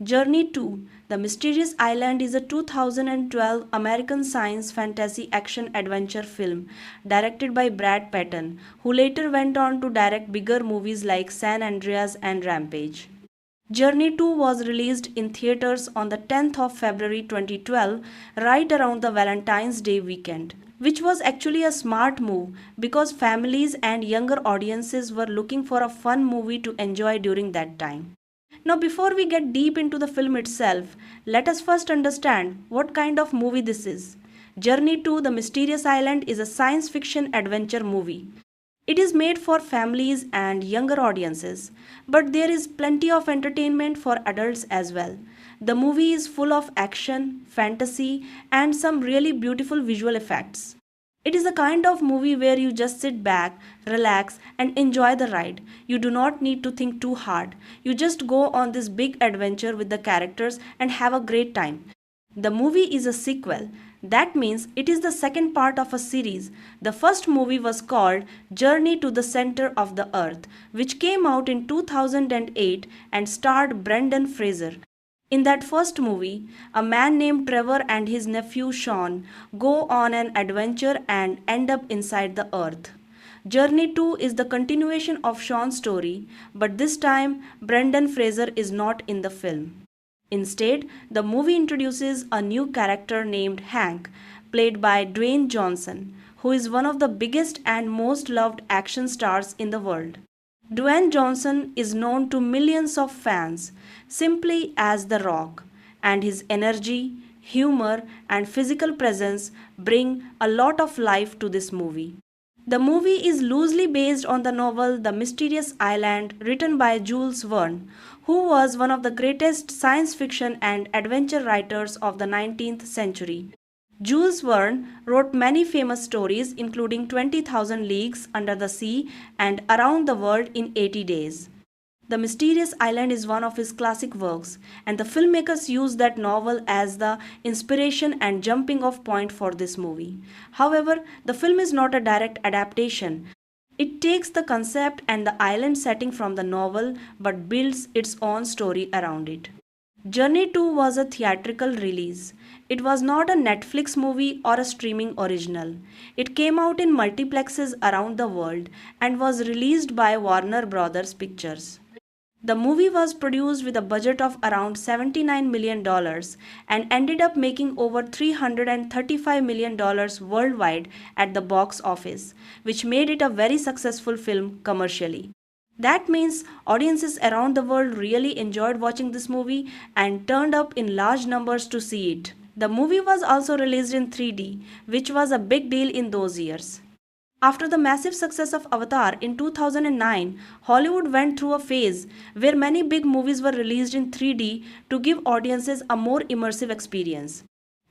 Journey to The Mysterious Island is a 2012 American science fantasy action adventure film directed by Brad Patton, who later went on to direct bigger movies like San Andreas and Rampage. Journey 2 was released in theaters on the 10th of February 2012, right around the Valentine's Day weekend, which was actually a smart move because families and younger audiences were looking for a fun movie to enjoy during that time. Now, before we get deep into the film itself, let us first understand what kind of movie this is. Journey to the Mysterious Island is a science fiction adventure movie. It is made for families and younger audiences, but there is plenty of entertainment for adults as well. The movie is full of action, fantasy, and some really beautiful visual effects. It is a kind of movie where you just sit back, relax, and enjoy the ride. You do not need to think too hard. You just go on this big adventure with the characters and have a great time. The movie is a sequel. That means it is the second part of a series. The first movie was called Journey to the Center of the Earth, which came out in 2008 and starred Brendan Fraser. In that first movie, a man named Trevor and his nephew Sean go on an adventure and end up inside the Earth. Journey 2 is the continuation of Sean's story, but this time Brendan Fraser is not in the film. Instead, the movie introduces a new character named Hank, played by Dwayne Johnson, who is one of the biggest and most loved action stars in the world. Dwayne Johnson is known to millions of fans simply as The Rock, and his energy, humor, and physical presence bring a lot of life to this movie. The movie is loosely based on the novel The Mysterious Island written by Jules Verne, who was one of the greatest science fiction and adventure writers of the 19th century. Jules Verne wrote many famous stories including 20,000 Leagues Under the Sea and Around the World in 80 Days. The Mysterious Island is one of his classic works, and the filmmakers used that novel as the inspiration and jumping off point for this movie. However, the film is not a direct adaptation. It takes the concept and the island setting from the novel but builds its own story around it. Journey 2 was a theatrical release. It was not a Netflix movie or a streaming original. It came out in multiplexes around the world and was released by Warner Brothers Pictures. The movie was produced with a budget of around $79 million and ended up making over $335 million worldwide at the box office, which made it a very successful film commercially. That means audiences around the world really enjoyed watching this movie and turned up in large numbers to see it. The movie was also released in 3D, which was a big deal in those years. After the massive success of Avatar in 2009, Hollywood went through a phase where many big movies were released in 3D to give audiences a more immersive experience.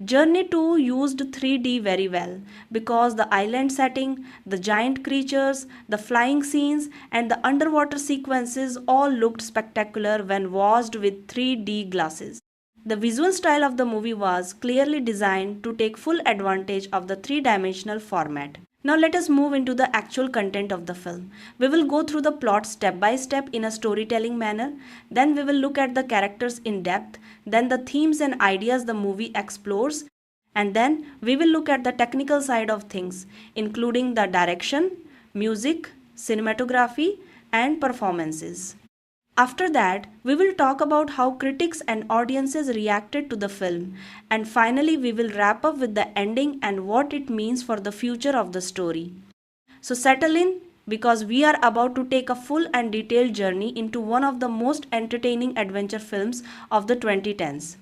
Journey 2 used 3D very well because the island setting, the giant creatures, the flying scenes, and the underwater sequences all looked spectacular when watched with 3D glasses. The visual style of the movie was clearly designed to take full advantage of the three-dimensional format. Now let us move into the actual content of the film. We will go through the plot step by step in a storytelling manner. Then we will look at the characters in depth. Then the themes and ideas the movie explores. And then we will look at the technical side of things, including the direction, music, cinematography, and performances. After that, we will talk about how critics and audiences reacted to the film, and finally, we will wrap up with the ending and what it means for the future of the story. So, settle in because we are about to take a full and detailed journey into one of the most entertaining adventure films of the 2010s.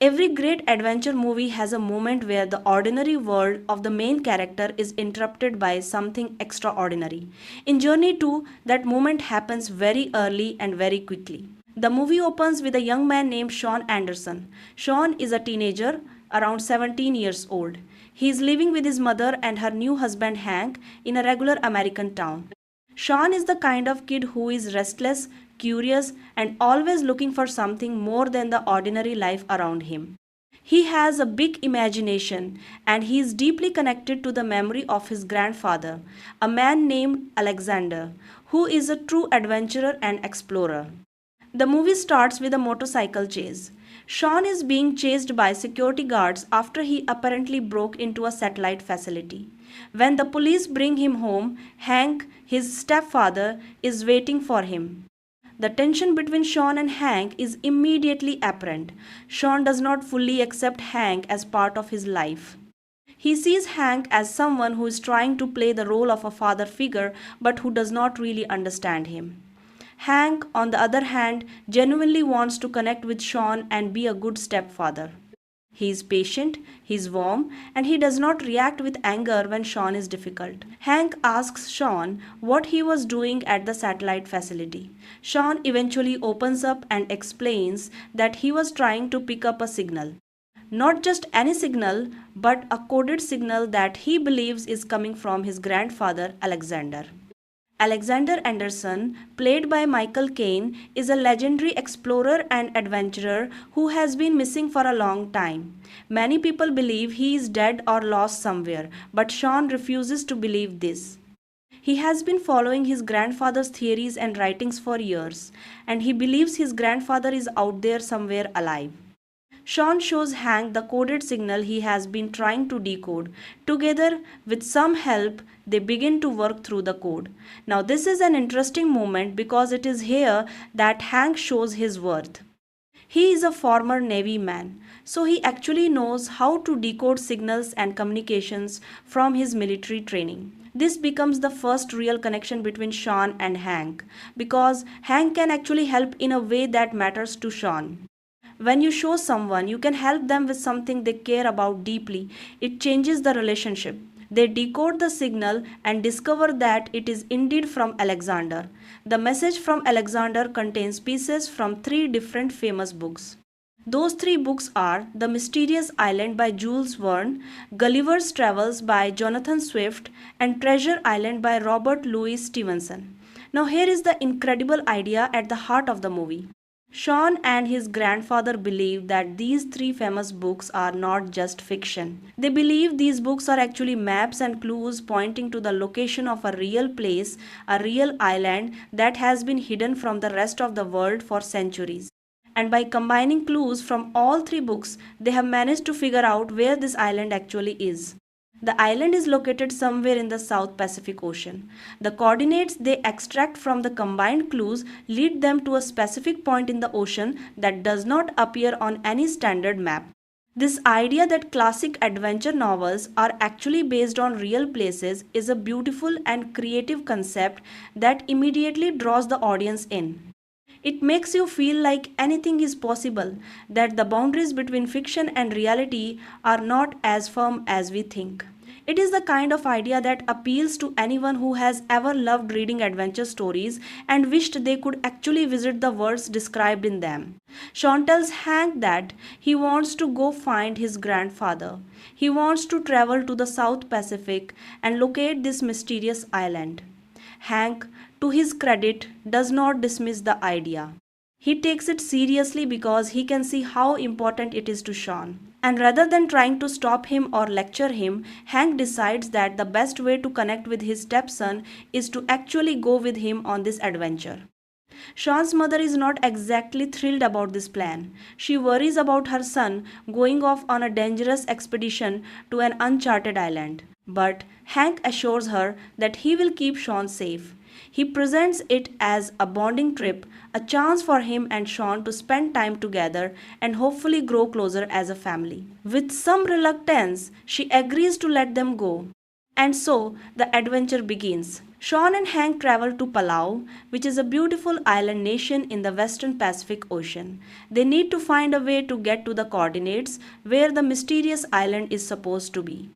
Every great adventure movie has a moment where the ordinary world of the main character is interrupted by something extraordinary. In Journey 2, that moment happens very early and very quickly. The movie opens with a young man named Sean Anderson. Sean is a teenager, around 17 years old. He is living with his mother and her new husband Hank in a regular American town. Sean is the kind of kid who is restless, curious, and always looking for something more than the ordinary life around him. He has a big imagination and he is deeply connected to the memory of his grandfather, a man named Alexander, who is a true adventurer and explorer. The movie starts with a motorcycle chase. Sean is being chased by security guards after he apparently broke into a satellite facility. When the police bring him home, Hank, his stepfather, is waiting for him. The tension between Sean and Hank is immediately apparent. Sean does not fully accept Hank as part of his life. He sees Hank as someone who is trying to play the role of a father figure but who does not really understand him. Hank, on the other hand, genuinely wants to connect with Sean and be a good stepfather. He is patient, he is warm, and he does not react with anger when Sean is difficult. Hank asks Sean what he was doing at the satellite facility. Sean eventually opens up and explains that he was trying to pick up a signal. Not just any signal, but a coded signal that he believes is coming from his grandfather, Alexander. Alexander Anderson, played by Michael Caine, is a legendary explorer and adventurer who has been missing for a long time. Many people believe he is dead or lost somewhere, but Sean refuses to believe this. He has been following his grandfather's theories and writings for years, and he believes his grandfather is out there somewhere alive. Sean shows Hank the coded signal he has been trying to decode. Together, with some help, they begin to work through the code. Now, this is an interesting moment because it is here that Hank shows his worth. He is a former Navy man, so he actually knows how to decode signals and communications from his military training. This becomes the first real connection between Sean and Hank because Hank can actually help in a way that matters to Sean. When you show someone you can help them with something they care about deeply, it changes the relationship. They decode the signal and discover that it is indeed from Alexander. The message from Alexander contains pieces from three different famous books. Those three books are The Mysterious Island by Jules Verne, Gulliver's Travels by Jonathan Swift, and Treasure Island by Robert Louis Stevenson. Now, here is the incredible idea at the heart of the movie. Sean and his grandfather believe that these three famous books are not just fiction. They believe these books are actually maps and clues pointing to the location of a real place, a real island that has been hidden from the rest of the world for centuries. And by combining clues from all three books, they have managed to figure out where this island actually is. The island is located somewhere in the South Pacific Ocean. The coordinates they extract from the combined clues lead them to a specific point in the ocean that does not appear on any standard map. This idea that classic adventure novels are actually based on real places is a beautiful and creative concept that immediately draws the audience in. It makes you feel like anything is possible, that the boundaries between fiction and reality are not as firm as we think. It is the kind of idea that appeals to anyone who has ever loved reading adventure stories and wished they could actually visit the worlds described in them. Sean tells Hank that he wants to go find his grandfather. He wants to travel to the South Pacific and locate this mysterious island. Hank, to his credit, does not dismiss the idea. He takes it seriously because he can see how important it is to Sean. And rather than trying to stop him or lecture him, Hank decides that the best way to connect with his stepson is to actually go with him on this adventure. Sean's mother is not exactly thrilled about this plan. She worries about her son going off on a dangerous expedition to an uncharted island. But Hank assures her that he will keep Sean safe. He presents it as a bonding trip, a chance for him and Sean to spend time together and hopefully grow closer as a family. With some reluctance, she agrees to let them go. And so the adventure begins. Sean and Hank travel to Palau, which is a beautiful island nation in the western Pacific Ocean. They need to find a way to get to the coordinates where the mysterious island is supposed to be.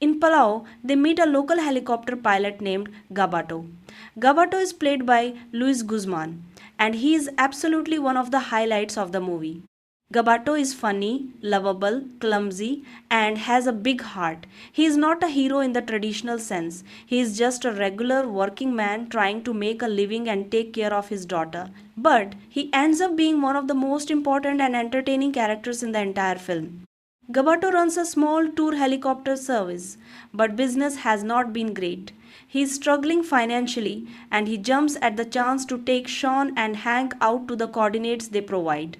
In Palau, they meet a local helicopter pilot named Gabato. Gabato is played by Luis Guzman, and he is absolutely one of the highlights of the movie. Gabato is funny, lovable, clumsy, and has a big heart. He is not a hero in the traditional sense. He is just a regular working man trying to make a living and take care of his daughter. But he ends up being one of the most important and entertaining characters in the entire film. Gabato runs a small tour helicopter service, but business has not been great. He is struggling financially and he jumps at the chance to take Sean and Hank out to the coordinates they provide.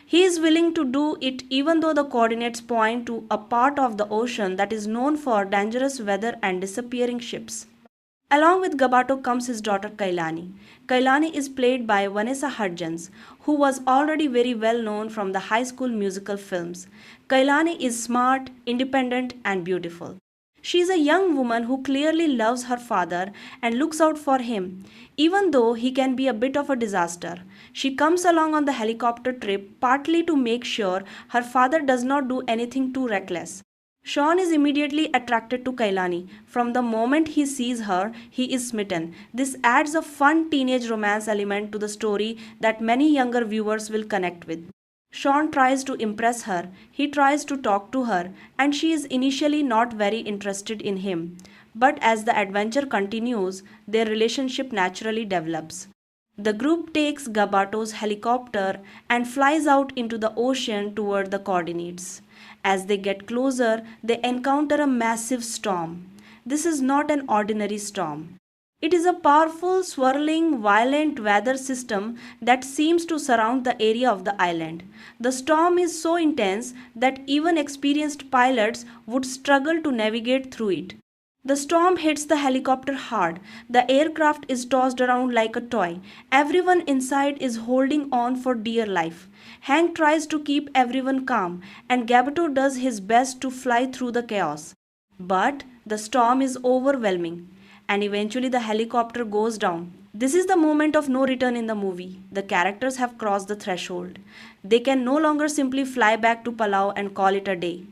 He is willing to do it even though the coordinates point to a part of the ocean that is known for dangerous weather and disappearing ships. Along with Gabato comes his daughter Kailani. Kailani is played by Vanessa Hudgens, who was already very well known from the high school musical films. Kailani is smart, independent, and beautiful. She is a young woman who clearly loves her father and looks out for him, even though he can be a bit of a disaster. She comes along on the helicopter trip partly to make sure her father does not do anything too reckless. Sean is immediately attracted to Kailani. From the moment he sees her, he is smitten. This adds a fun teenage romance element to the story that many younger viewers will connect with. Sean tries to impress her, he tries to talk to her, and she is initially not very interested in him. But as the adventure continues, their relationship naturally develops. The group takes Gabato's helicopter and flies out into the ocean toward the coordinates. As they get closer, they encounter a massive storm. This is not an ordinary storm. It is a powerful, swirling, violent weather system that seems to surround the area of the island. The storm is so intense that even experienced pilots would struggle to navigate through it. The storm hits the helicopter hard. The aircraft is tossed around like a toy. Everyone inside is holding on for dear life. Hank tries to keep everyone calm, and Gabato does his best to fly through the chaos. But the storm is overwhelming, and eventually the helicopter goes down. This is the moment of no return in the movie. The characters have crossed the threshold. They can no longer simply fly back to Palau and call it a day.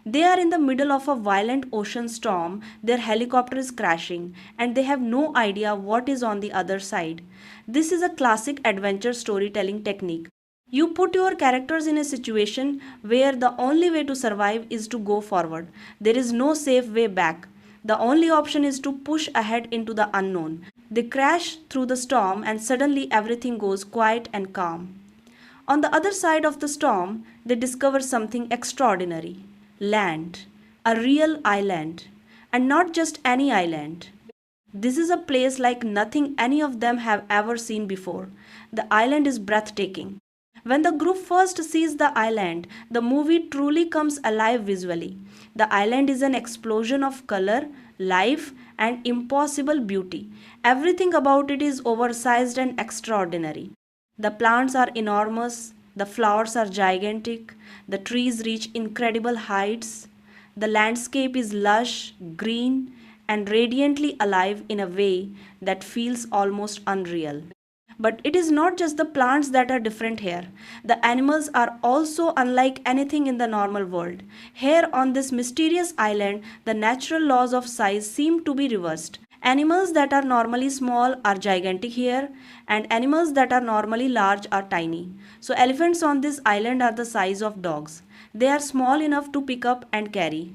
They are in the middle of a violent ocean storm, their helicopter is crashing, and they have no idea what is on the other side. This is a classic adventure storytelling technique. You put your characters in a situation where the only way to survive is to go forward. There is no safe way back. The only option is to push ahead into the unknown. They crash through the storm and suddenly everything goes quiet and calm. On the other side of the storm, they discover something extraordinary. Land. A real island. And not just any island. This is a place like nothing any of them have ever seen before. The island is breathtaking. When the group first sees the island, the movie truly comes alive visually. The island is an explosion of color, life, and impossible beauty. Everything about it is oversized and extraordinary. The plants are enormous, the flowers are gigantic, the trees reach incredible heights. The landscape is lush, green, and radiantly alive in a way that feels almost unreal. But it is not just the plants that are different here. The animals are also unlike anything in the normal world. Here on this mysterious island, the natural laws of size seem to be reversed. Animals that are normally small are gigantic here, and animals that are normally large are tiny. So elephants on this island are the size of dogs. They are small enough to pick up and carry.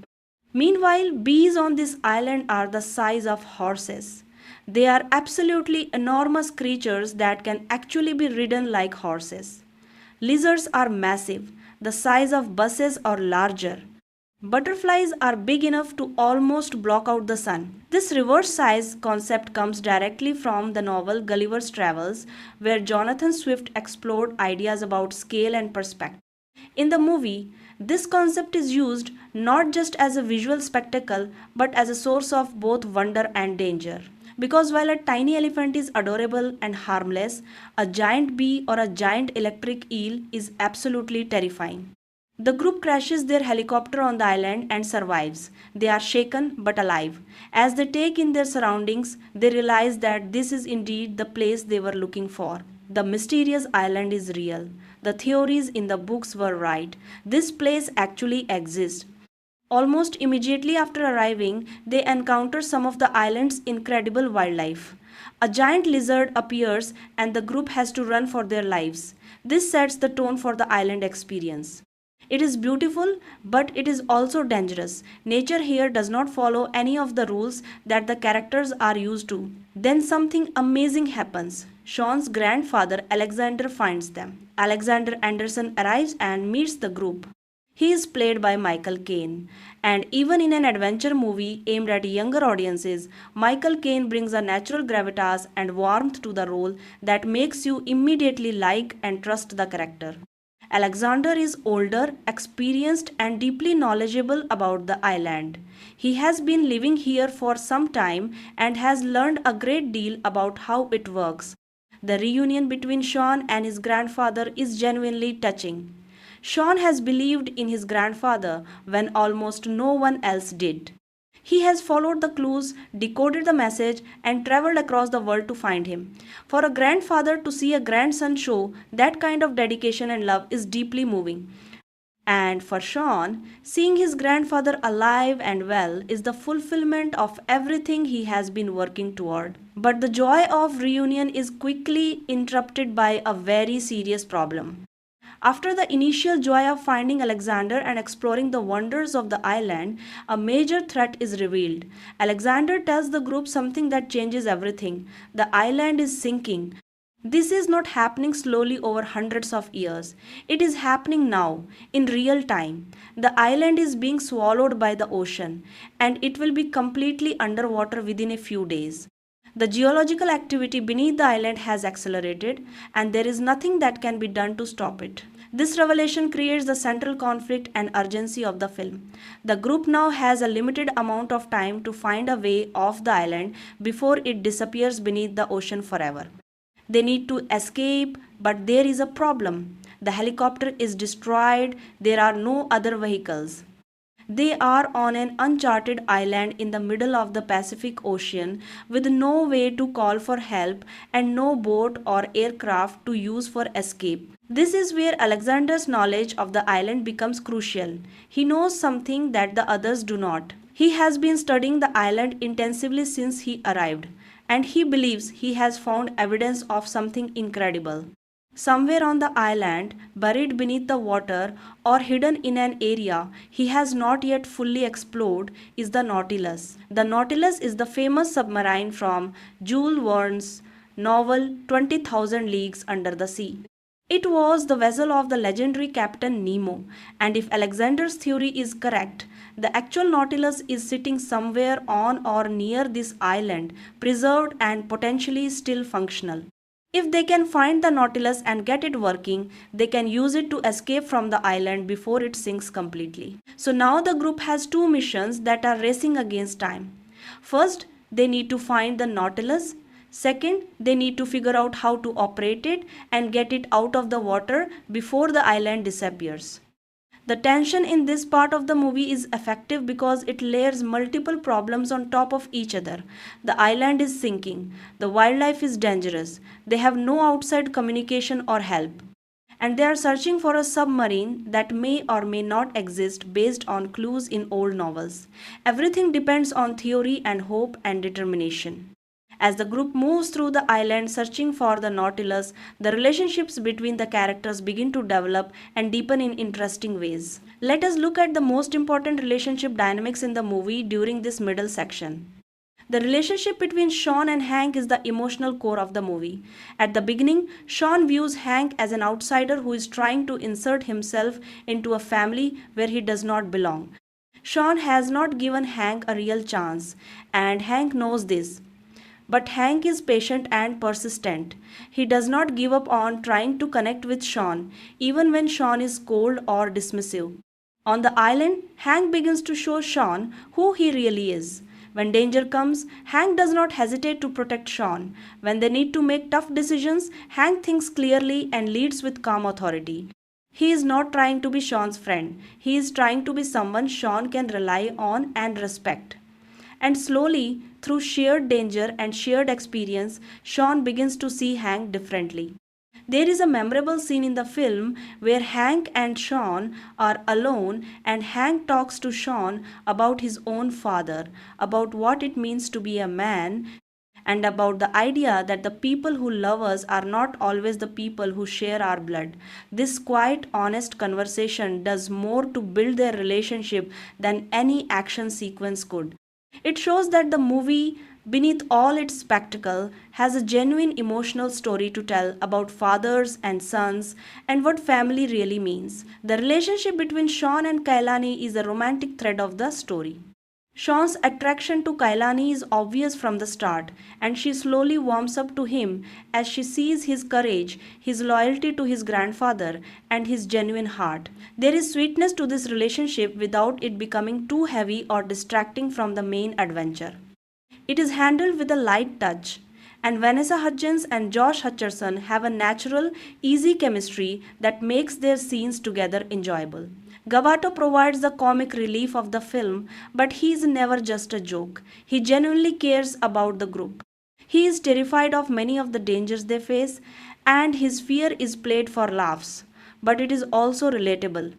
Meanwhile, bees on this island are the size of horses. They are absolutely enormous creatures that can actually be ridden like horses. Lizards are massive, the size of buses or larger. Butterflies are big enough to almost block out the sun. This reverse size concept comes directly from the novel Gulliver's Travels, where Jonathan Swift explored ideas about scale and perspective. In the movie, this concept is used not just as a visual spectacle but as a source of both wonder and danger. Because while a tiny elephant is adorable and harmless, a giant bee or a giant electric eel is absolutely terrifying. The group crashes their helicopter on the island and survives. They are shaken but alive. As they take in their surroundings, they realize that this is indeed the place they were looking for. The mysterious island is real. The theories in the books were right. This place actually exists. Almost immediately after arriving, they encounter some of the island's incredible wildlife. A giant lizard appears and the group has to run for their lives. This sets the tone for the island experience. It is beautiful, but it is also dangerous. Nature here does not follow any of the rules that the characters are used to. Then something amazing happens. Sean's grandfather Alexander finds them. Alexander Anderson arrives and meets the group. He is played by Michael Caine. And even in an adventure movie aimed at younger audiences, Michael Caine brings a natural gravitas and warmth to the role that makes you immediately like and trust the character. Alexander is older, experienced, and deeply knowledgeable about the island. He has been living here for some time and has learned a great deal about how it works. The reunion between Sean and his grandfather is genuinely touching. Sean has believed in his grandfather when almost no one else did. He has followed the clues, decoded the message, and traveled across the world to find him. For a grandfather to see a grandson show that kind of dedication and love is deeply moving. And for Sean, seeing his grandfather alive and well is the fulfillment of everything he has been working toward. But the joy of reunion is quickly interrupted by a very serious problem. After the initial joy of finding Alexander and exploring the wonders of the island, a major threat is revealed. Alexander tells the group something that changes everything. The island is sinking. This is not happening slowly over hundreds of years. It is happening now, in real time. The island is being swallowed by the ocean, and it will be completely underwater within a few days. The geological activity beneath the island has accelerated, and there is nothing that can be done to stop it. This revelation creates the central conflict and urgency of the film. The group now has a limited amount of time to find a way off the island before it disappears beneath the ocean forever. They need to escape, but there is a problem. The helicopter is destroyed, there are no other vehicles. They are on an uncharted island in the middle of the Pacific Ocean with no way to call for help and no boat or aircraft to use for escape. This is where Alexander's knowledge of the island becomes crucial. He knows something that the others do not. He has been studying the island intensively since he arrived, and he believes he has found evidence of something incredible. Somewhere on the island, buried beneath the water or hidden in an area he has not yet fully explored, is the Nautilus. The Nautilus is the famous submarine from Jules Verne's novel 20,000 Leagues Under the Sea. It was the vessel of the legendary Captain Nemo, and if Alexander's theory is correct, the actual Nautilus is sitting somewhere on or near this island, preserved and potentially still functional. If they can find the Nautilus and get it working, they can use it to escape from the island before it sinks completely. So now the group has two missions that are racing against time. First, they need to find the Nautilus. Second, they need to figure out how to operate it and get it out of the water before the island disappears. The tension in this part of the movie is effective because it layers multiple problems on top of each other. The island is sinking, the wildlife is dangerous, they have no outside communication or help, and they are searching for a submarine that may or may not exist based on clues in old novels. Everything depends on theory and hope and determination. As the group moves through the island searching for the Nautilus, the relationships between the characters begin to develop and deepen in interesting ways. Let us look at the most important relationship dynamics in the movie during this middle section. The relationship between Sean and Hank is the emotional core of the movie. At the beginning, Sean views Hank as an outsider who is trying to insert himself into a family where he does not belong. Sean has not given Hank a real chance, and Hank knows this. But Hank is patient and persistent. He does not give up on trying to connect with Sean, even when Sean is cold or dismissive. On the island, Hank begins to show Sean who he really is. When danger comes, Hank does not hesitate to protect Sean. When they need to make tough decisions, Hank thinks clearly and leads with calm authority. He is not trying to be Sean's friend. He is trying to be someone Sean can rely on and respect. And slowly, through shared danger and shared experience, Sean begins to see Hank differently. There is a memorable scene in the film where Hank and Sean are alone and Hank talks to Sean about his own father, about what it means to be a man, and about the idea that the people who love us are not always the people who share our blood. This quiet, honest conversation does more to build their relationship than any action sequence could. It shows that the movie beneath all its spectacle, has a genuine emotional story to tell about fathers and sons and what family really means. The relationship between Sean and Kailani is a romantic thread of the story. Sean's attraction to Kailani is obvious from the start, and she slowly warms up to him as she sees his courage, his loyalty to his grandfather, and his genuine heart. There is sweetness to this relationship without it becoming too heavy or distracting from the main adventure. It is handled with a light touch, and Vanessa Hudgens and Josh Hutcherson have a natural, easy chemistry that makes their scenes together enjoyable. Gabato provides the comic relief of the film, but he is never just a joke. He genuinely cares about the group. He is terrified of many of the dangers they face, and his fear is played for laughs, but it is also relatable.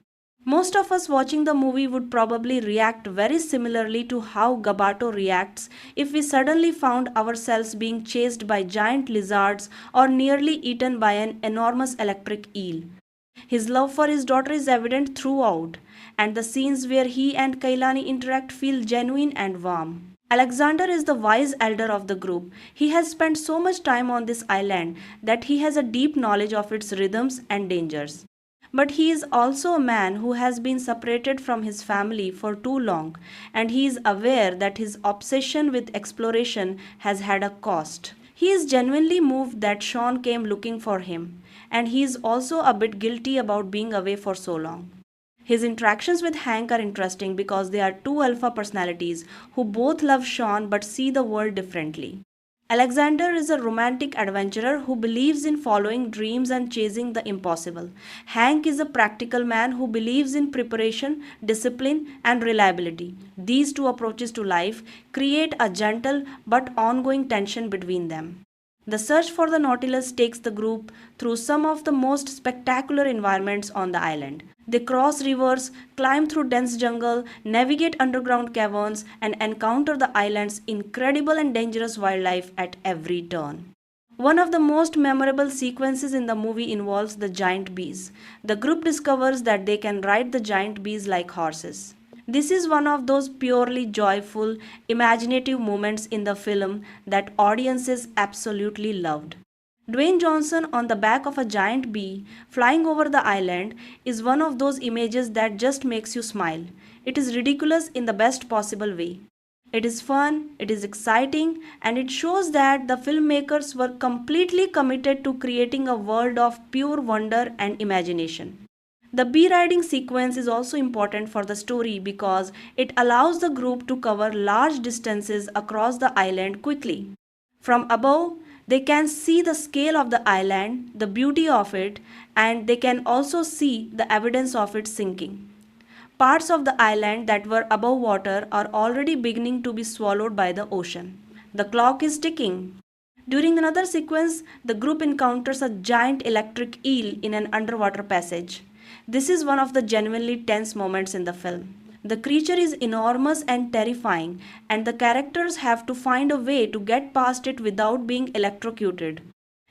Most of us watching the movie would probably react very similarly to how Gabato reacts if we suddenly found ourselves being chased by giant lizards or nearly eaten by an enormous electric eel. His love for his daughter is evident throughout, and the scenes where he and Kailani interact feel genuine and warm. Alexander is the wise elder of the group. He has spent so much time on this island that he has a deep knowledge of its rhythms and dangers. But he is also a man who has been separated from his family for too long, and he is aware that his obsession with exploration has had a cost. He is genuinely moved that Sean came looking for him, and he is also a bit guilty about being away for so long. His interactions with Hank are interesting because they are two alpha personalities who both love Sean but see the world differently. Alexander is a romantic adventurer who believes in following dreams and chasing the impossible. Hank is a practical man who believes in preparation, discipline, and reliability. These two approaches to life create a gentle but ongoing tension between them. The search for the Nautilus takes the group through some of the most spectacular environments on the island. They cross rivers, climb through dense jungle, navigate underground caverns, and encounter the island's incredible and dangerous wildlife at every turn. One of the most memorable sequences in the movie involves the giant bees. The group discovers that they can ride the giant bees like horses. This is one of those purely joyful, imaginative moments in the film that audiences absolutely loved. Dwayne Johnson on the back of a giant bee flying over the island is one of those images that just makes you smile. It is ridiculous in the best possible way. It is fun, it is exciting, and it shows that the filmmakers were completely committed to creating a world of pure wonder and imagination. The bee riding sequence is also important for the story because it allows the group to cover large distances across the island quickly. From above, they can see the scale of the island, the beauty of it, and they can also see the evidence of its sinking. Parts of the island that were above water are already beginning to be swallowed by the ocean. The clock is ticking. During another sequence, the group encounters a giant electric eel in an underwater passage. This is one of the genuinely tense moments in the film. The creature is enormous and terrifying, and the characters have to find a way to get past it without being electrocuted.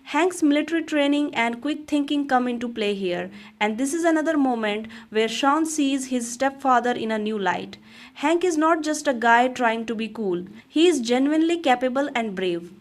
Hank's military training and quick thinking come into play here, and this is another moment where Sean sees his stepfather in a new light. Hank is not just a guy trying to be cool, he is genuinely capable and brave.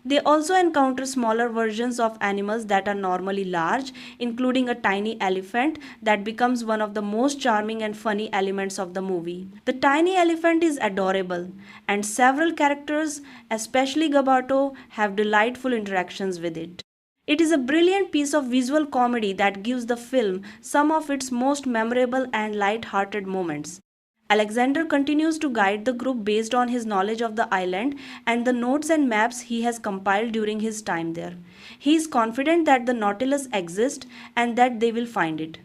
They also encounter smaller versions of animals that are normally large, including a tiny elephant that becomes one of the most charming and funny elements of the movie. The tiny elephant is adorable, and several characters, especially Gabato, have delightful interactions with it. It is a brilliant piece of visual comedy that gives the film some of its most memorable and light-hearted moments. Alexander continues to guide the group based on his knowledge of the island and the notes and maps he has compiled during his time there. He is confident that the Nautilus exists and that they will find it.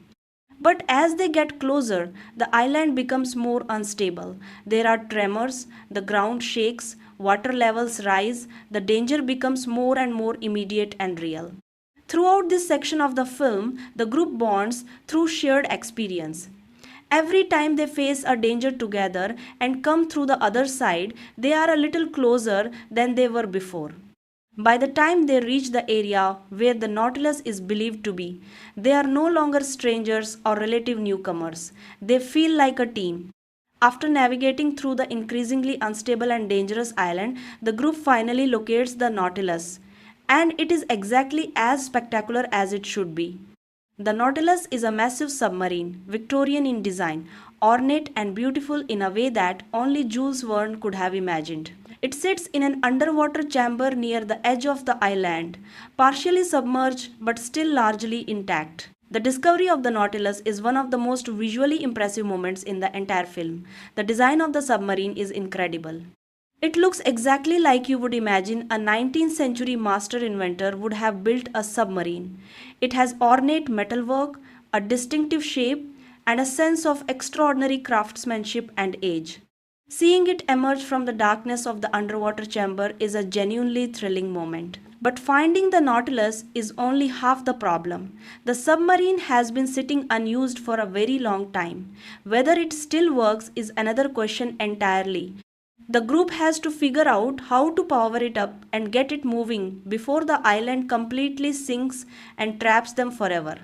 But as they get closer, the island becomes more unstable. There are tremors, the ground shakes, water levels rise, the danger becomes more and more immediate and real. Throughout this section of the film, the group bonds through shared experience. Every time they face a danger together and come through the other side, they are a little closer than they were before. By the time they reach the area where the Nautilus is believed to be, they are no longer strangers or relative newcomers. They feel like a team. After navigating through the increasingly unstable and dangerous island, the group finally locates the Nautilus, and it is exactly as spectacular as it should be. The Nautilus is a massive submarine, Victorian in design, ornate and beautiful in a way that only Jules Verne could have imagined. It sits in an underwater chamber near the edge of the island, partially submerged but still largely intact. The discovery of the Nautilus is one of the most visually impressive moments in the entire film. The design of the submarine is incredible. It looks exactly like you would imagine a 19th century master inventor would have built a submarine. It has ornate metalwork, a distinctive shape, and a sense of extraordinary craftsmanship and age. Seeing it emerge from the darkness of the underwater chamber is a genuinely thrilling moment. But finding the Nautilus is only half the problem. The submarine has been sitting unused for a very long time. Whether it still works is another question entirely. The group has to figure out how to power it up and get it moving before the island completely sinks and traps them forever.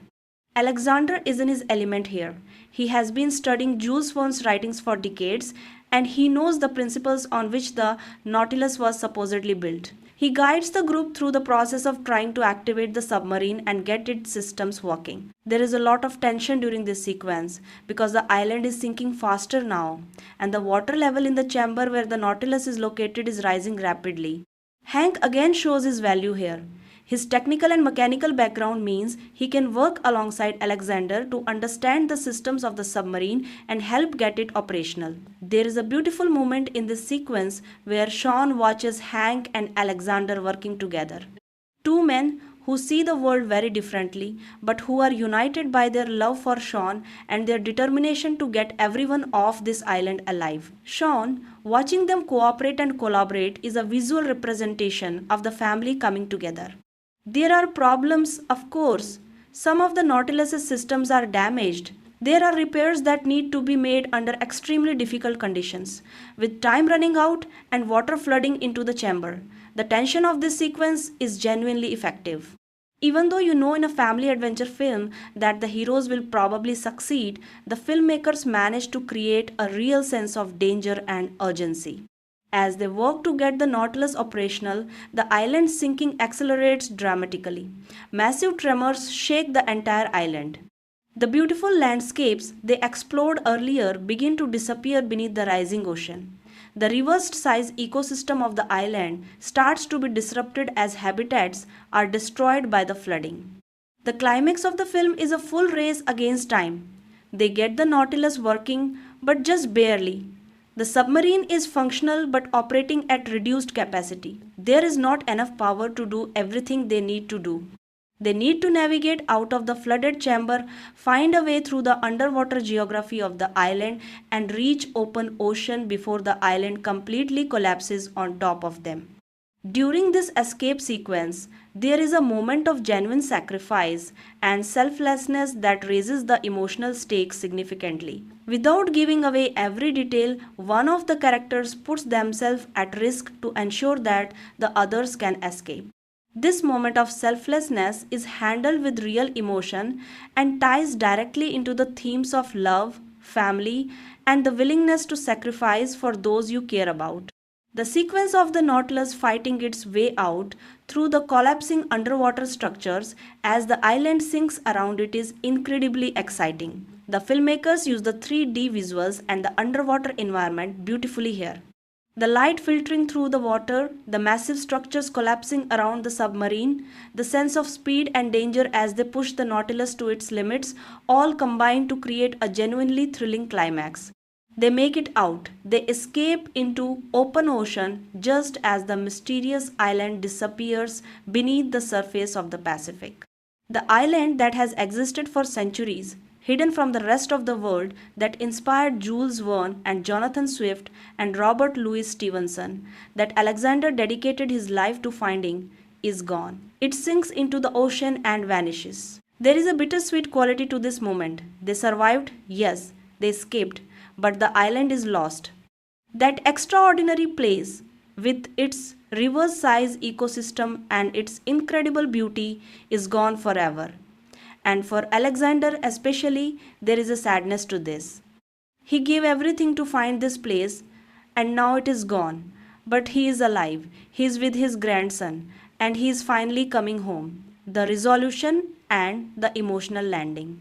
Alexander is in his element here. He has been studying Jules Verne's writings for decades and he knows the principles on which the Nautilus was supposedly built. He guides the group through the process of trying to activate the submarine and get its systems working. There is a lot of tension during this sequence because the island is sinking faster now and the water level in the chamber where the Nautilus is located is rising rapidly. Hank again shows his value here. His technical and mechanical background means he can work alongside Alexander to understand the systems of the submarine and help get it operational. There is a beautiful moment in this sequence where Sean watches Hank and Alexander working together. Two men who see the world very differently but who are united by their love for Sean and their determination to get everyone off this island alive. Sean, watching them cooperate and collaborate, is a visual representation of the family coming together. There are problems, of course. Some of the Nautilus's systems are damaged. There are repairs that need to be made under extremely difficult conditions, with time running out and water flooding into the chamber. The tension of this sequence is genuinely effective. Even though you know in a family adventure film that the heroes will probably succeed, the filmmakers manage to create a real sense of danger and urgency. As they work to get the Nautilus operational, the island sinking accelerates dramatically. Massive tremors shake the entire island. The beautiful landscapes they explored earlier begin to disappear beneath the rising ocean. The reversed size ecosystem of the island starts to be disrupted as habitats are destroyed by the flooding. The climax of the film is a full race against time. They get the Nautilus working, but just barely. The submarine is functional but operating at reduced capacity. There is not enough power to do everything they need to do. They need to navigate out of the flooded chamber, find a way through the underwater geography of the island, and reach open ocean before the island completely collapses on top of them. During this escape sequence, there is a moment of genuine sacrifice and selflessness that raises the emotional stakes significantly. Without giving away every detail, one of the characters puts themselves at risk to ensure that the others can escape. This moment of selflessness is handled with real emotion and ties directly into the themes of love, family, and the willingness to sacrifice for those you care about. The sequence of the Nautilus fighting its way out through the collapsing underwater structures as the island sinks around it is incredibly exciting. The filmmakers use the 3D visuals and the underwater environment beautifully here. The light filtering through the water, the massive structures collapsing around the submarine, the sense of speed and danger as they push the Nautilus to its limits all combine to create a genuinely thrilling climax. They make it out. They escape into open ocean just as the mysterious island disappears beneath the surface of the Pacific. The island that has existed for centuries, hidden from the rest of the world, that inspired Jules Verne and Jonathan Swift and Robert Louis Stevenson, that Alexander dedicated his life to finding, is gone. It sinks into the ocean and vanishes. There is a bittersweet quality to this moment. They survived, yes, they escaped, but the island is lost. That extraordinary place, with its river-sized ecosystem and its incredible beauty, is gone forever. And for Alexander especially, there is a sadness to this. He gave everything to find this place, and now it is gone. But he is alive, he is with his grandson, and he is finally coming home. The resolution and the emotional landing.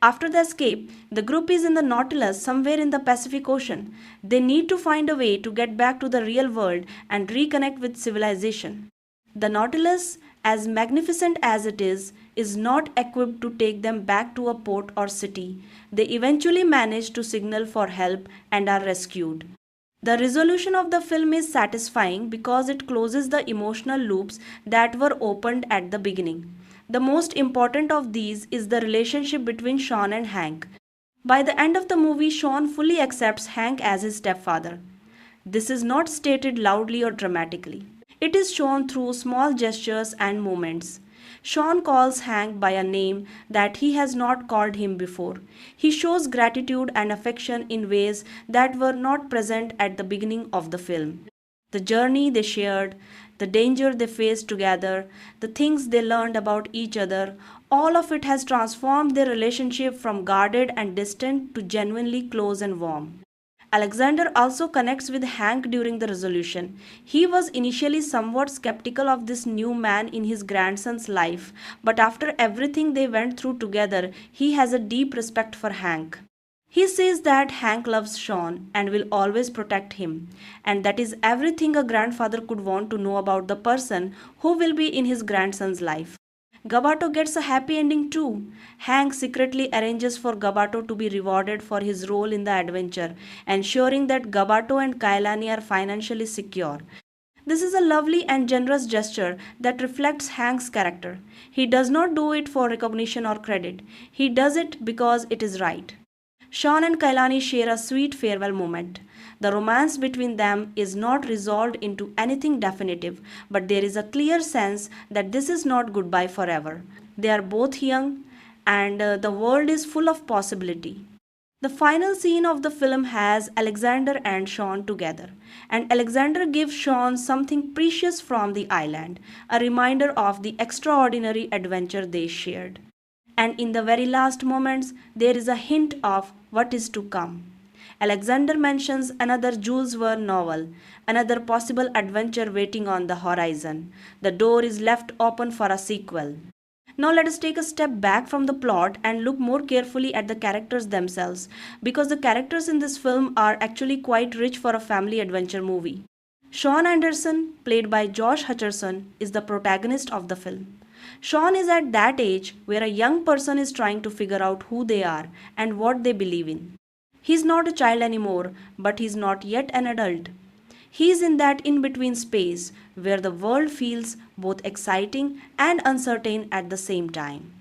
After the escape, the group is in the Nautilus somewhere in the Pacific Ocean. They need to find a way to get back to the real world and reconnect with civilization. The Nautilus, as magnificent as it is not equipped to take them back to a port or city. They eventually manage to signal for help and are rescued. The resolution of the film is satisfying because it closes the emotional loops that were opened at the beginning. The most important of these is the relationship between Sean and Hank. By the end of the movie, Sean fully accepts Hank as his stepfather. This is not stated loudly or dramatically. It is shown through small gestures and moments. Sean calls Hank by a name that he has not called him before. He shows gratitude and affection in ways that were not present at the beginning of the film. The journey they shared, the danger they faced together, the things they learned about each other, all of it has transformed their relationship from guarded and distant to genuinely close and warm. Alexander also connects with Hank during the resolution. He was initially somewhat skeptical of this new man in his grandson's life, but after everything they went through together, he has a deep respect for Hank. He says that Hank loves Sean and will always protect him, and that is everything a grandfather could want to know about the person who will be in his grandson's life. Gabato gets a happy ending too. Hank secretly arranges for Gabato to be rewarded for his role in the adventure, ensuring that Gabato and Kailani are financially secure. This is a lovely and generous gesture that reflects Hank's character. He does not do it for recognition or credit. He does it because it is right. Sean and Kailani share a sweet farewell moment. The romance between them is not resolved into anything definitive, but there is a clear sense that this is not goodbye forever. They are both young, and the world is full of possibility. The final scene of the film has Alexander and Sean together, and Alexander gives Sean something precious from the island, a reminder of the extraordinary adventure they shared. And in the very last moments, there is a hint of what is to come. Alexander mentions another Jules Verne novel, another possible adventure waiting on the horizon. The door is left open for a sequel. Now let us take a step back from the plot and look more carefully at the characters themselves, because the characters in this film are actually quite rich for a family adventure movie. Sean Anderson, played by Josh Hutcherson, is the protagonist of the film. Sean is at that age where a young person is trying to figure out who they are and what they believe in. He's not a child anymore, but he's not yet an adult. He's in that in between space where the world feels both exciting and uncertain at the same time.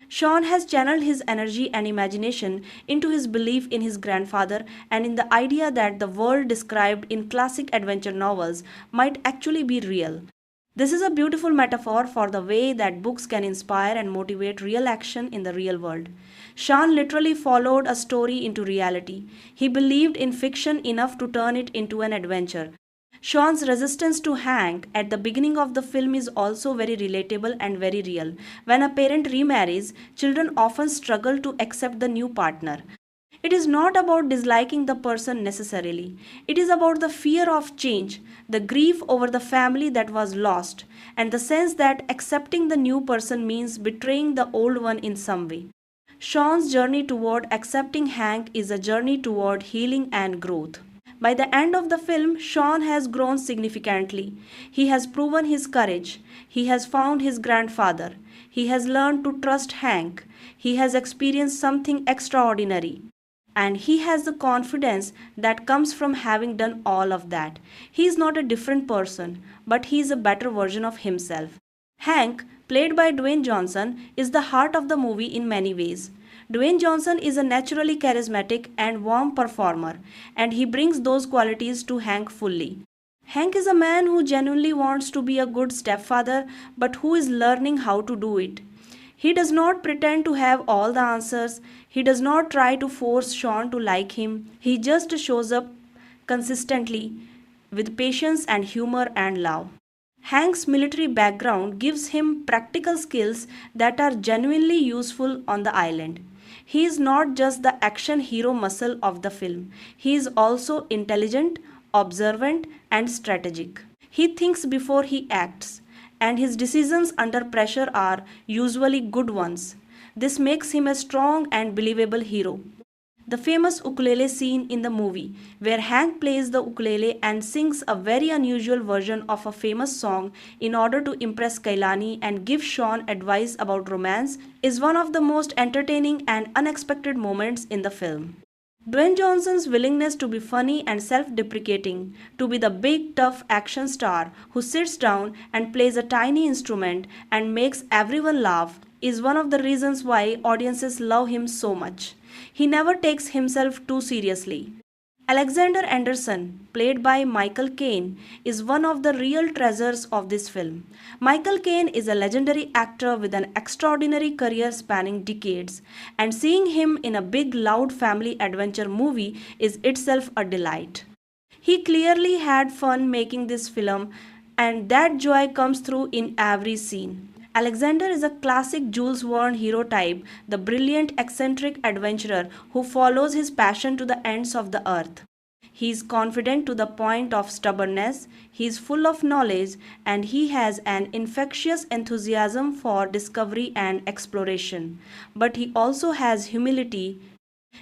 Sean has channeled his energy and imagination into his belief in his grandfather and in the idea that the world described in classic adventure novels might actually be real. This is a beautiful metaphor for the way that books can inspire and motivate real action in the real world. Sean literally followed a story into reality. He believed in fiction enough to turn it into an adventure. Sean's resistance to Hank at the beginning of the film is also very relatable and very real. When a parent remarries, children often struggle to accept the new partner. It is not about disliking the person necessarily. It is about the fear of change, the grief over the family that was lost, and the sense that accepting the new person means betraying the old one in some way. Sean's journey toward accepting Hank is a journey toward healing and growth. By the end of the film, Sean has grown significantly. He has proven his courage. He has found his grandfather. He has learned to trust Hank. He has experienced something extraordinary. And he has the confidence that comes from having done all of that. He is not a different person, but he is a better version of himself. Hank, played by Dwayne Johnson, is the heart of the movie in many ways. Dwayne Johnson is a naturally charismatic and warm performer, and he brings those qualities to Hank fully. Hank is a man who genuinely wants to be a good stepfather, but who is learning how to do it. He does not pretend to have all the answers. He does not try to force Sean to like him. He just shows up consistently with patience and humor and love. Hank's military background gives him practical skills that are genuinely useful on the island. He is not just the action hero muscle of the film, he is also intelligent, observant, and strategic. He thinks before he acts, and his decisions under pressure are usually good ones. This makes him a strong and believable hero. The famous ukulele scene in the movie, where Hank plays the ukulele and sings a very unusual version of a famous song in order to impress Kailani and give Sean advice about romance, is one of the most entertaining and unexpected moments in the film. Dwayne Johnson's willingness to be funny and self deprecating, to be the big tough action star who sits down and plays a tiny instrument and makes everyone laugh, is one of the reasons why audiences love him so much. He never takes himself too seriously. Alexander Anderson, played by Michael Caine, is one of the real treasures of this film. Michael Caine is a legendary actor with an extraordinary career spanning decades, and seeing him in a big, loud family adventure movie is itself a delight. He clearly had fun making this film, and that joy comes through in every scene. Alexander is a classic Jules Verne hero type, the brilliant, eccentric adventurer who follows his passion to the ends of the earth. He is confident to the point of stubbornness, he is full of knowledge, and he has an infectious enthusiasm for discovery and exploration. But he also has humility.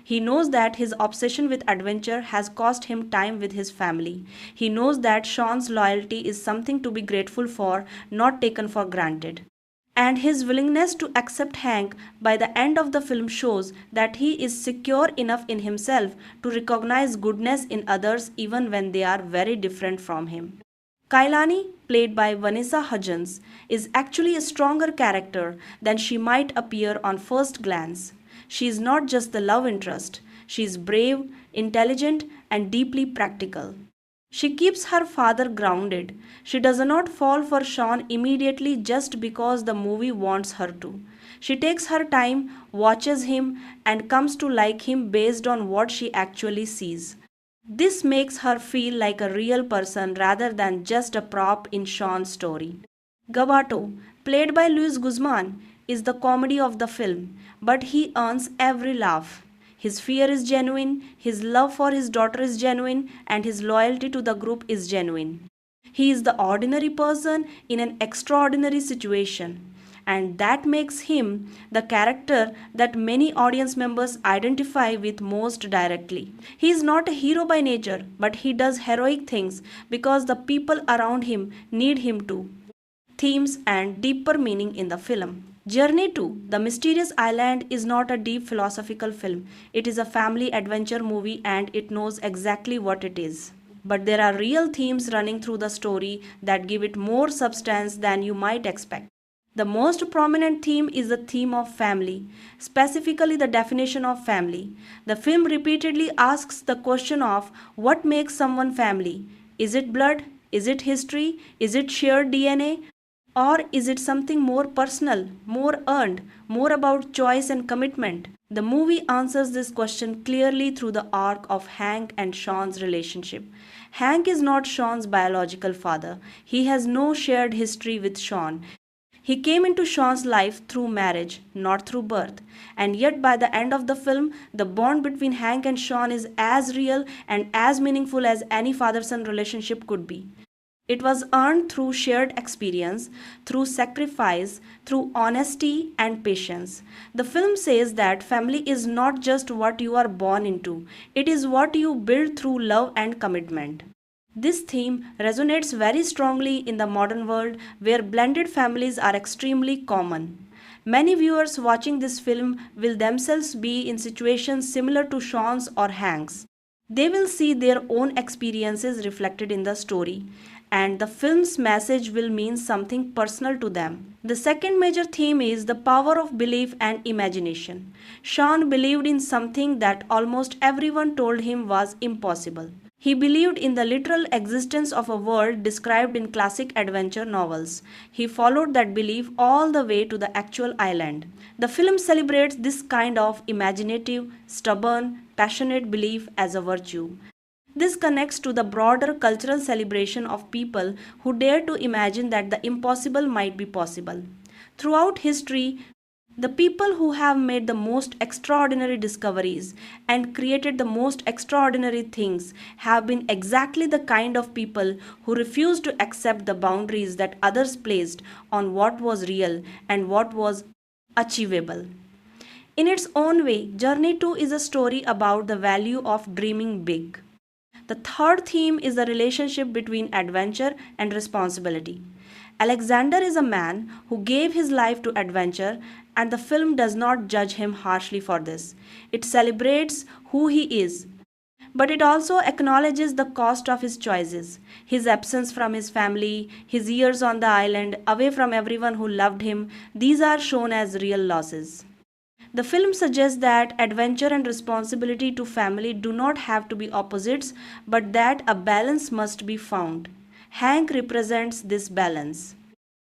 He knows that his obsession with adventure has cost him time with his family. He knows that Sean's loyalty is something to be grateful for, not taken for granted. And his willingness to accept Hank by the end of the film shows that he is secure enough in himself to recognize goodness in others even when they are very different from him. Kailani, played by Vanessa Hudgens, is actually a stronger character than she might appear on first glance. She is not just the love interest, she is brave, intelligent, and deeply practical. She keeps her father grounded. She does not fall for Sean immediately just because the movie wants her to. She takes her time, watches him, and comes to like him based on what she actually sees. This makes her feel like a real person rather than just a prop in Sean's story. Gabato, played by Luis Guzman, is the comedy of the film, but he earns every laugh. His fear is genuine, his love for his daughter is genuine, and his loyalty to the group is genuine. He is the ordinary person in an extraordinary situation, and that makes him the character that many audience members identify with most directly. He is not a hero by nature, but he does heroic things because the people around him need him to. Themes and deeper meaning in the film. Journey to The Mysterious Island is not a deep philosophical film. It is a family adventure movie and it knows exactly what it is. But there are real themes running through the story that give it more substance than you might expect. The most prominent theme is the theme of family, specifically the definition of family. The film repeatedly asks the question of what makes someone family. Is it blood? Is it history? Is it shared DNA? Or is it something more personal, more earned, more about choice and commitment? The movie answers this question clearly through the arc of Hank and Sean's relationship. Hank is not Sean's biological father. He has no shared history with Sean. He came into Sean's life through marriage, not through birth. And yet, by the end of the film, the bond between Hank and Sean is as real and as meaningful as any father son relationship could be. It was earned through shared experience, through sacrifice, through honesty and patience. The film says that family is not just what you are born into, it is what you build through love and commitment. This theme resonates very strongly in the modern world where blended families are extremely common. Many viewers watching this film will themselves be in situations similar to Sean's or Hank's. They will see their own experiences reflected in the story, and the film's message will mean something personal to them. The second major theme is the power of belief and imagination. Sean believed in something that almost everyone told him was impossible. He believed in the literal existence of a world described in classic adventure novels. He followed that belief all the way to the actual island. The film celebrates this kind of imaginative, stubborn, passionate belief as a virtue. This connects to the broader cultural celebration of people who dare to imagine that the impossible might be possible. Throughout history, The people who have made the most extraordinary discoveries and created the most extraordinary things have been exactly the kind of people who refused to accept the boundaries that others placed on what was real and what was achievable. In its own way, Journey 2 is a story about the value of dreaming big. The third theme is the relationship between adventure and responsibility. Alexander is a man who gave his life to adventure, and the film does not judge him harshly for this. It celebrates who he is, but it also acknowledges the cost of his choices. His absence from his family, his years on the island, away from everyone who loved him, these are shown as real losses. The film suggests that adventure and responsibility to family do not have to be opposites, but that a balance must be found. Hank represents this balance.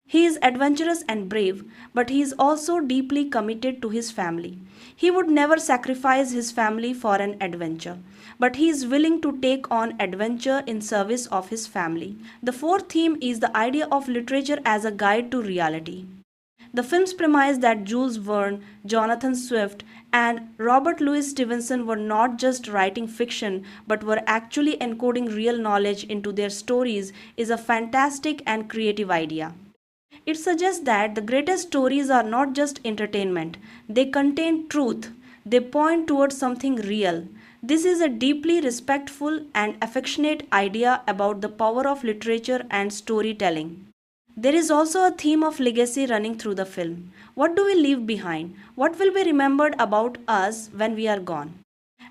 He is adventurous and brave, but he is also deeply committed to his family. He would never sacrifice his family for an adventure, but he is willing to take on adventure in service of his family. The fourth theme is the idea of literature as a guide to reality. The film's premise that Jules Verne, Jonathan Swift, and Robert Louis Stevenson were not just writing fiction but were actually encoding real knowledge into their stories is a fantastic and creative idea. It suggests that the greatest stories are not just entertainment, they contain truth, they point towards something real. This is a deeply respectful and affectionate idea about the power of literature and storytelling. There is also a theme of legacy running through the film. What do we leave behind? What will be remembered about us when we are gone?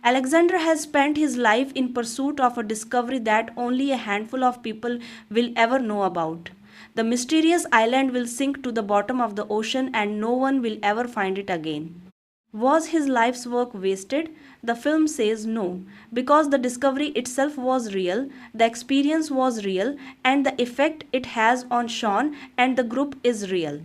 Alexander has spent his life in pursuit of a discovery that only a handful of people will ever know about. The mysterious island will sink to the bottom of the ocean and no one will ever find it again. Was his life's work wasted? The film says no, because the discovery itself was real, the experience was real, and the effect it has on Sean and the group is real.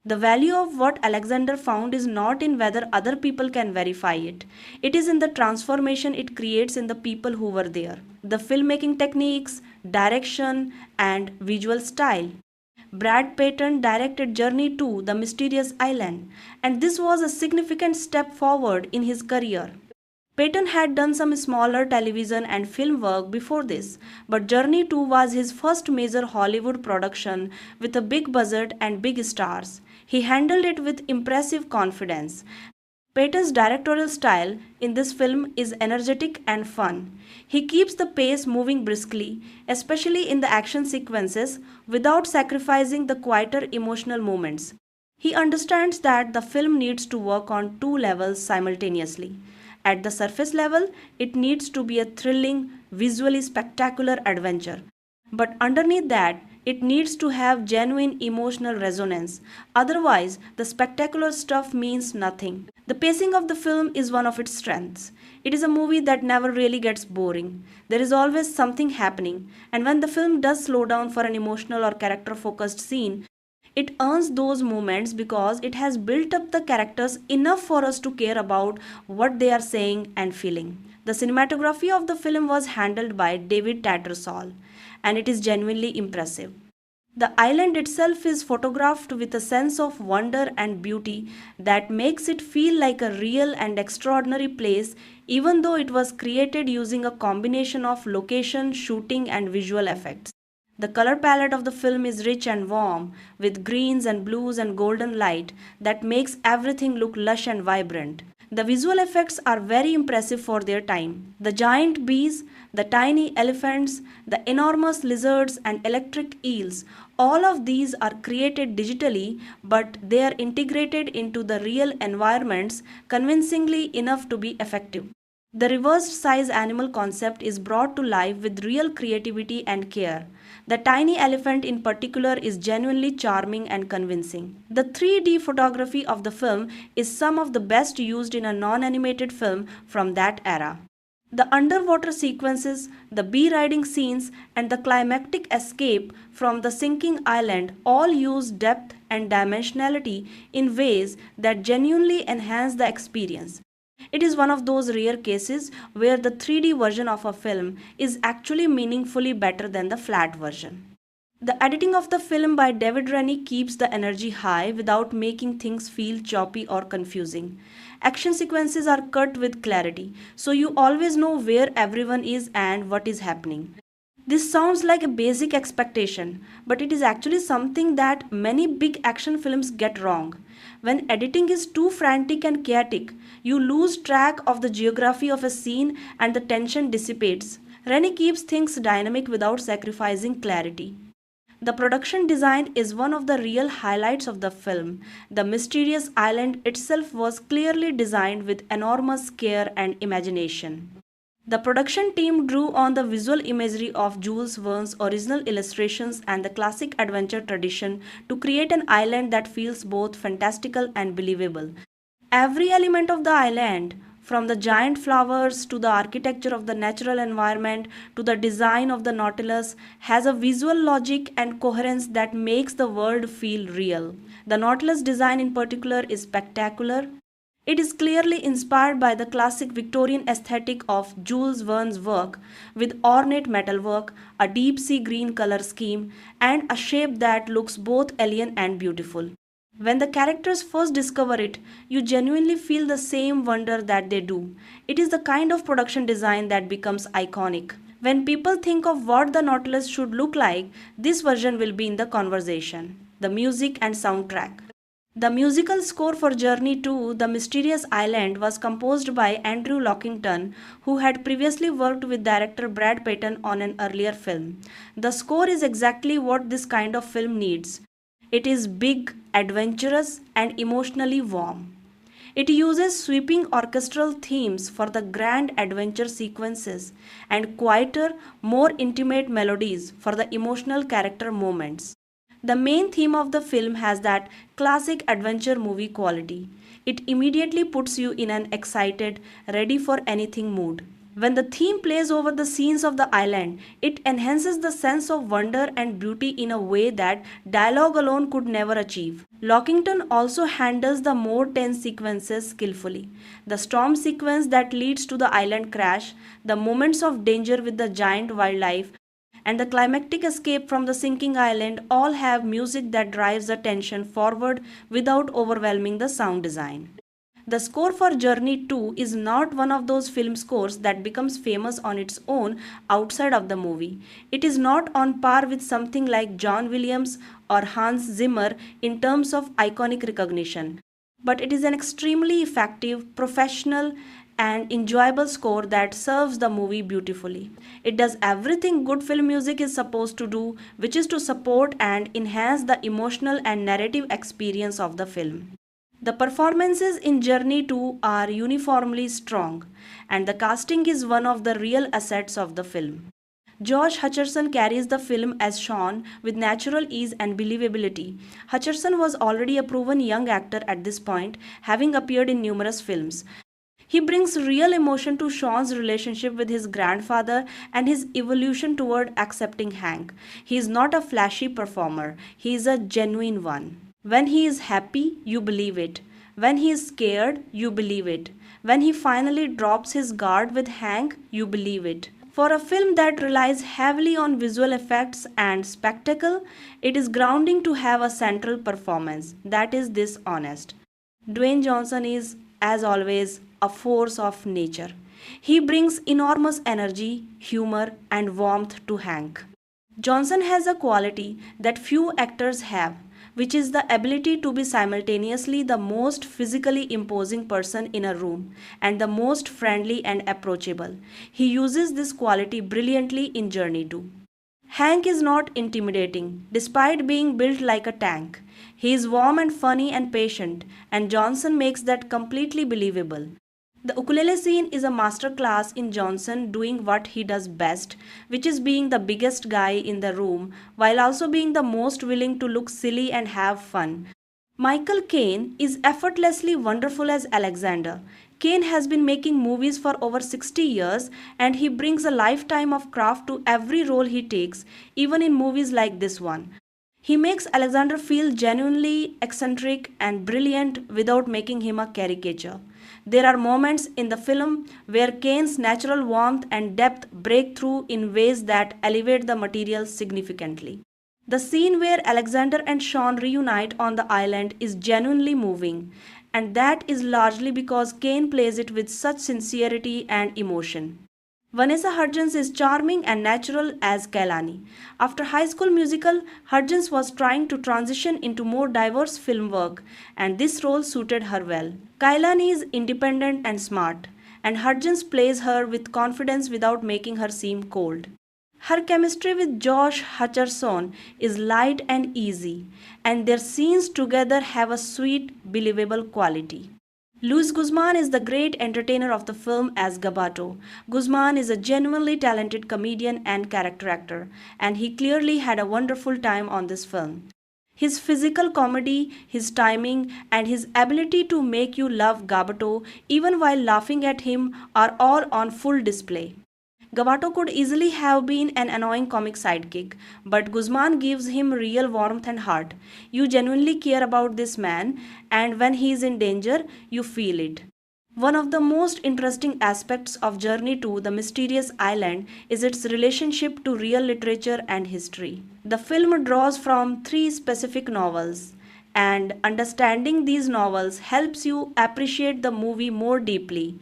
The value of what Alexander found is not in whether other people can verify it. It is in the transformation it creates in the people who were there. The filmmaking techniques, direction, and visual style. Brad Payton directed Journey to the Mysterious Island, and this was a significant step forward in his career. Payton had done some smaller television and film work before this, but Journey 2 was his first major Hollywood production with a big budget and big stars. He handled it with impressive confidence. Payton's directorial style in this film is energetic and fun. He keeps the pace moving briskly, especially in the action sequences, without sacrificing the quieter emotional moments. He understands that the film needs to work on two levels simultaneously. At the surface level, it needs to be a thrilling, visually spectacular adventure. But underneath that, it needs to have genuine emotional resonance. Otherwise, the spectacular stuff means nothing. The pacing of the film is one of its strengths. It is a movie that never really gets boring. There is always something happening, and when the film does slow down for an emotional or character focused scene, it earns those moments because it has built up the characters enough for us to care about what they are saying and feeling. The cinematography of the film was handled by David Tattersall, and it is genuinely impressive. The island itself is photographed with a sense of wonder and beauty that makes it feel like a real and extraordinary place, even though it was created using a combination of location, shooting, and visual effects. The color palette of the film is rich and warm, with greens and blues and golden light that makes everything look lush and vibrant. The visual effects are very impressive for their time. The giant bees, the tiny elephants, the enormous lizards, and electric eels, all of these are created digitally, but they are integrated into the real environments convincingly enough to be effective. The reversed size animal concept is brought to life with real creativity and care. The tiny elephant in particular is genuinely charming and convincing. The 3D photography of the film is some of the best used in a non-animated film from that era. The underwater sequences, the bee riding scenes, and the climactic escape from the sinking island all use depth and dimensionality in ways that genuinely enhance the experience. It is one of those rare cases where the 3D version of a film is actually meaningfully better than the flat version. The editing of the film by David Rennie keeps the energy high without making things feel choppy or confusing. Action sequences are cut with clarity, so you always know where everyone is and what is happening. This sounds like a basic expectation, but it is actually something that many big action films get wrong. When editing is too frantic and chaotic, you lose track of the geography of a scene and the tension dissipates. Rennie keeps things dynamic without sacrificing clarity. The production design is one of the real highlights of the film. The mysterious island itself was clearly designed with enormous care and imagination. The production team drew on the visual imagery of Jules Verne's original illustrations and the classic adventure tradition to create an island that feels both fantastical and believable. Every element of the island, from the giant flowers to the architecture of the natural environment to the design of the Nautilus, has a visual logic and coherence that makes the world feel real. The Nautilus design in particular is spectacular. It is clearly inspired by the classic Victorian aesthetic of Jules Verne's work, with ornate metalwork, a deep sea green color scheme, and a shape that looks both alien and beautiful. When the characters first discover it, you genuinely feel the same wonder that they do. It is the kind of production design that becomes iconic. When people think of what the Nautilus should look like, this version will be in the conversation. The music and soundtrack. The musical score for Journey to the Mysterious Island was composed by Andrew Lockington, who had previously worked with director Brad Peyton on an earlier film. The score is exactly what this kind of film needs. It is big, adventurous, and emotionally warm. It uses sweeping orchestral themes for the grand adventure sequences and quieter, more intimate melodies for the emotional character moments. The main theme of the film has that classic adventure movie quality. It immediately puts you in an excited, ready for anything mood. When the theme plays over the scenes of the island, it enhances the sense of wonder and beauty in a way that dialogue alone could never achieve. Lockington also handles the more tense sequences skillfully. The storm sequence that leads to the island crash, the moments of danger with the giant wildlife, and the climactic escape from the sinking island all have music that drives the tension forward without overwhelming the sound design. The score for Journey 2 is not one of those film scores that becomes famous on its own outside of the movie. It is not on par with something like John Williams or Hans Zimmer in terms of iconic recognition, but it is an extremely effective, professional, and enjoyable score that serves the movie beautifully. It does everything good film music is supposed to do, which is to support and enhance the emotional and narrative experience of the film. The performances in Journey 2 are uniformly strong, and the casting is one of the real assets of the film. Josh Hutcherson carries the film as Sean with natural ease and believability. Hutcherson was already a proven young actor at this point, having appeared in numerous films. He brings real emotion to Sean's relationship with his grandfather and his evolution toward accepting Hank. He is not a flashy performer, he is a genuine one. When he is happy, you believe it. When he is scared, you believe it. When he finally drops his guard with Hank, you believe it. For a film that relies heavily on visual effects and spectacle, it is grounding to have a central performance that is this honest. Dwayne Johnson is, as always, a force of nature. He brings enormous energy, humor, and warmth to Hank. Johnson has a quality that few actors have, which is the ability to be simultaneously the most physically imposing person in a room and the most friendly and approachable. He uses this quality brilliantly in Journey 2. Hank is not intimidating, despite being built like a tank. He is warm and funny and patient, and Johnson makes that completely believable. The ukulele scene is a masterclass in Johnson doing what he does best, which is being the biggest guy in the room while also being the most willing to look silly and have fun. Michael Caine is effortlessly wonderful as Alexander. Caine has been making movies for over 60 years and he brings a lifetime of craft to every role he takes, even in movies like this one. He makes Alexander feel genuinely eccentric and brilliant without making him a caricature. There are moments in the film where Caine's natural warmth and depth break through in ways that elevate the material significantly. The scene where Alexander and Sean reunite on the island is genuinely moving, and that is largely because Kane plays it with such sincerity and emotion. Vanessa Hudgens is charming and natural as Kailani. After High School Musical, Hudgens was trying to transition into more diverse film work, and this role suited her well. Kailani is independent and smart, and Hudgens plays her with confidence without making her seem cold. Her chemistry with Josh Hutcherson is light and easy, and their scenes together have a sweet, believable quality. Luis Guzman is the great entertainer of the film as Gabato. Guzman is a genuinely talented comedian and character actor, and he clearly had a wonderful time on this film. His physical comedy, his timing, and his ability to make you love Gabato even while laughing at him are all on full display. Gabato could easily have been an annoying comic sidekick, but Guzman gives him real warmth and heart. You genuinely care about this man, and when he is in danger, you feel it. One of the most interesting aspects of Journey to the Mysterious Island is its relationship to real literature and history. The film draws from three specific novels, and understanding these novels helps you appreciate the movie more deeply.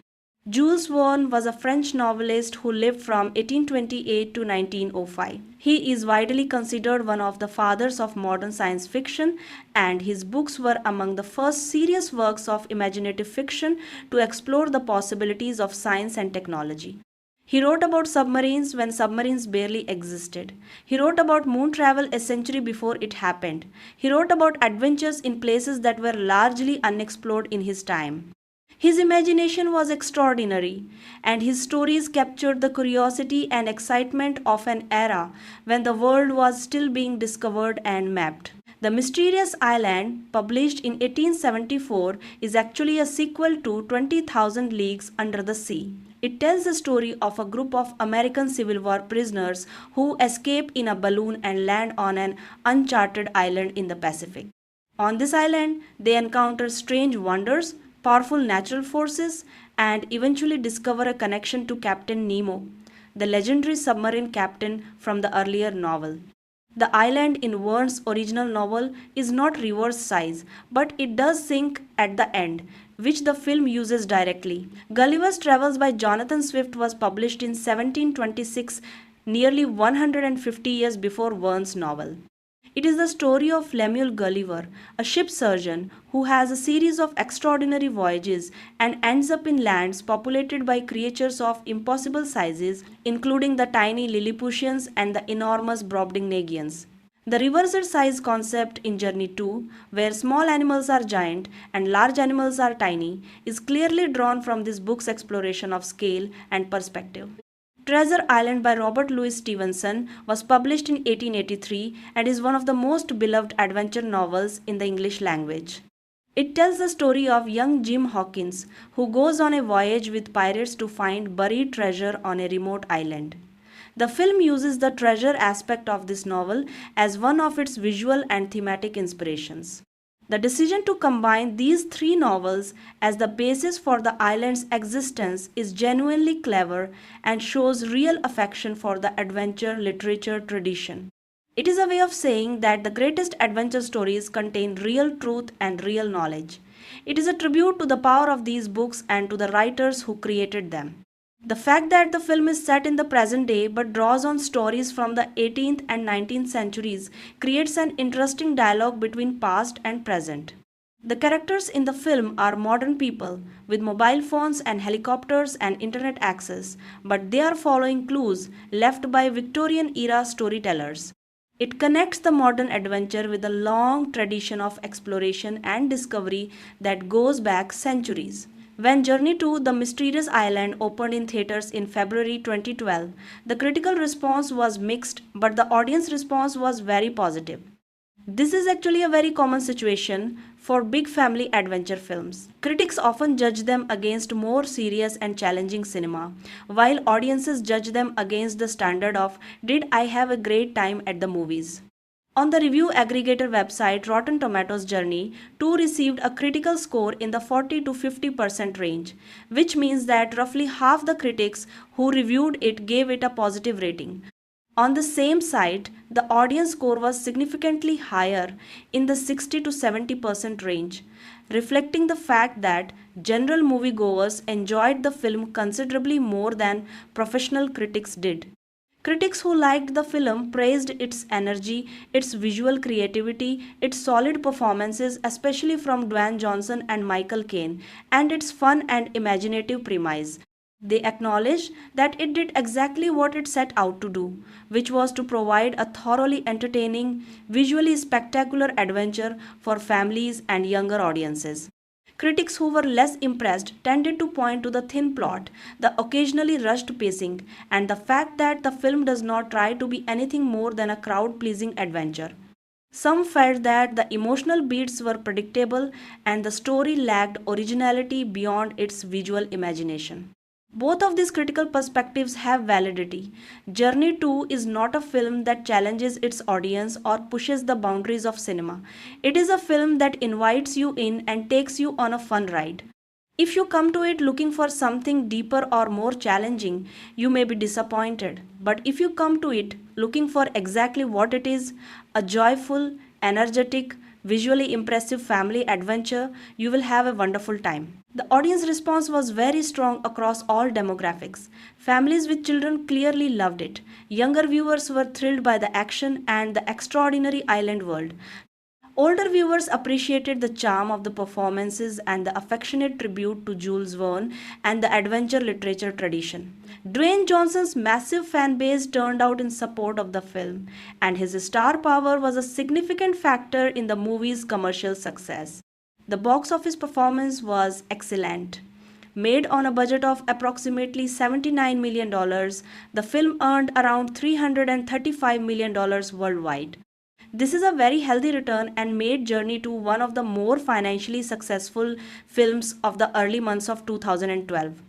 Jules Verne was a French novelist who lived from 1828 to 1905. He is widely considered one of the fathers of modern science fiction, and his books were among the first serious works of imaginative fiction to explore the possibilities of science and technology. He wrote about submarines when submarines barely existed. He wrote about moon travel a century before it happened. He wrote about adventures in places that were largely unexplored in his time. His imagination was extraordinary, and his stories captured the curiosity and excitement of an era when the world was still being discovered and mapped. The Mysterious Island, published in 1874, is actually a sequel to 20,000 Leagues Under the Sea. It tells the story of a group of American Civil War prisoners who escape in a balloon and land on an uncharted island in the Pacific. On this island, they encounter strange wonders, powerful natural forces, and eventually discover a connection to Captain Nemo, the legendary submarine captain from the earlier novel. The island in Verne's original novel is not reverse size, but it does sink at the end, which the film uses directly. Gulliver's Travels by Jonathan Swift was published in 1726, nearly 150 years before Verne's novel. It is the story of Lemuel Gulliver, a ship surgeon who has a series of extraordinary voyages and ends up in lands populated by creatures of impossible sizes, including the tiny Lilliputians and the enormous Brobdingnagians. The reversed size concept in Journey 2, where small animals are giant and large animals are tiny, is clearly drawn from this book's exploration of scale and perspective. Treasure Island by Robert Louis Stevenson was published in 1883 and is one of the most beloved adventure novels in the English language. It tells the story of young Jim Hawkins, who goes on a voyage with pirates to find buried treasure on a remote island. The film uses the treasure aspect of this novel as one of its visual and thematic inspirations. The decision to combine these three novels as the basis for the island's existence is genuinely clever and shows real affection for the adventure literature tradition. It is a way of saying that the greatest adventure stories contain real truth and real knowledge. It is a tribute to the power of these books and to the writers who created them. The fact that the film is set in the present day but draws on stories from the 18th and 19th centuries creates an interesting dialogue between past and present. The characters in the film are modern people with mobile phones and helicopters and internet access, but they are following clues left by Victorian era storytellers. It connects the modern adventure with a long tradition of exploration and discovery that goes back centuries. When Journey to the Mysterious Island opened in theaters in February 2012, the critical response was mixed, but the audience response was very positive. This is actually a very common situation for big family adventure films. Critics often judge them against more serious and challenging cinema, while audiences judge them against the standard of "Did I have a great time at the movies?" On the review aggregator website Rotten Tomatoes, Journey 2 received a critical score in the 40 to 50% range, which means that roughly half the critics who reviewed it gave it a positive rating. On the same site, the audience score was significantly higher in the 60 to 70% range, reflecting the fact that general moviegoers enjoyed the film considerably more than professional critics did. Critics who liked the film praised its energy, its visual creativity, its solid performances, especially from Dwayne Johnson and Michael Caine, and its fun and imaginative premise. They acknowledged that it did exactly what it set out to do, which was to provide a thoroughly entertaining, visually spectacular adventure for families and younger audiences. Critics who were less impressed tended to point to the thin plot, the occasionally rushed pacing, and the fact that the film does not try to be anything more than a crowd pleasing adventure. Some felt that the emotional beats were predictable and the story lacked originality beyond its visual imagination. Both of these critical perspectives have validity. Journey 2 is not a film that challenges its audience or pushes the boundaries of cinema. It is a film that invites you in and takes you on a fun ride. If you come to it looking for something deeper or more challenging, you may be disappointed. But if you come to it looking for exactly what it is, a joyful, energetic, visually impressive family adventure, you will have a wonderful time. The audience response was very strong across all demographics. Families with children clearly loved it. Younger viewers were thrilled by the action and the extraordinary island world. Older viewers appreciated the charm of the performances and the affectionate tribute to Jules Verne and the adventure literature tradition. Dwayne Johnson's massive fan base turned out in support of the film, and his star power was a significant factor in the movie's commercial success. The box office performance was excellent. Made on a budget of approximately $79 million, dollars, the film earned around $335 million dollars worldwide. This is a very healthy return and made Journey to one of the more financially successful films of the early months of 2012.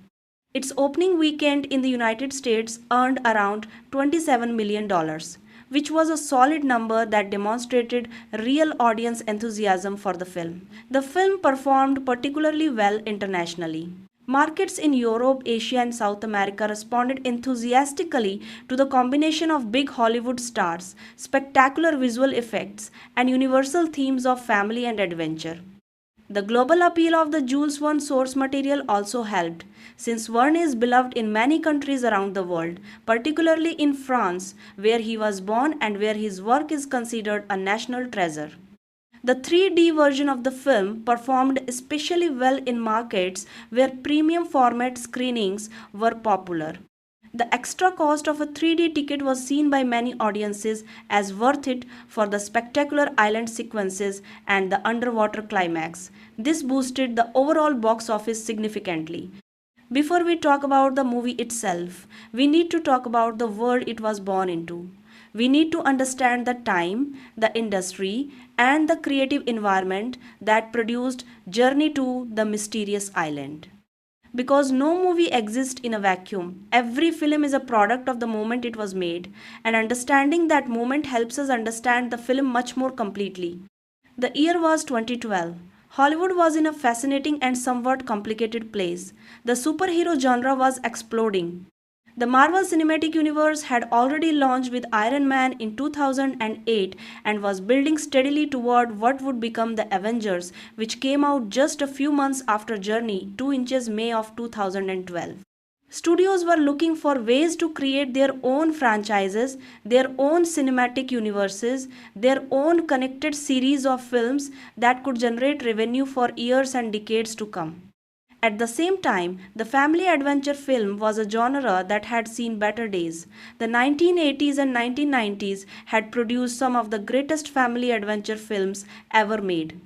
Its opening weekend in the United States earned around $27 million, dollars, which was a solid number that demonstrated real audience enthusiasm for the film. The film performed particularly well internationally. Markets in Europe, Asia, and South America responded enthusiastically to the combination of big Hollywood stars, spectacular visual effects, and universal themes of family and adventure. The global appeal of the Jules Verne source material also helped, since Verne is beloved in many countries around the world, particularly in France, where he was born and where his work is considered a national treasure. The 3D version of the film performed especially well in markets where premium format screenings were popular. The extra cost of a 3D ticket was seen by many audiences as worth it for the spectacular island sequences and the underwater climax. This boosted the overall box office significantly. Before we talk about the movie itself, we need to talk about the world it was born into. We need to understand the time, the industry, and the creative environment that produced Journey to the Mysterious Island. Because no movie exists in a vacuum, every film is a product of the moment it was made, and understanding that moment helps us understand the film much more completely. The year was 2012. Hollywood was in a fascinating and somewhat complicated place. The superhero genre was exploding. The Marvel Cinematic Universe had already launched with Iron Man in 2008 and was building steadily toward what would become the Avengers, which came out just a few months after Journey, 2 inches May of 2012. Studios were looking for ways to create their own franchises, their own cinematic universes, their own connected series of films that could generate revenue for years and decades to come. At the same time, the family adventure film was a genre that had seen better days. The 1980s and 1990s had produced some of the greatest family adventure films ever made.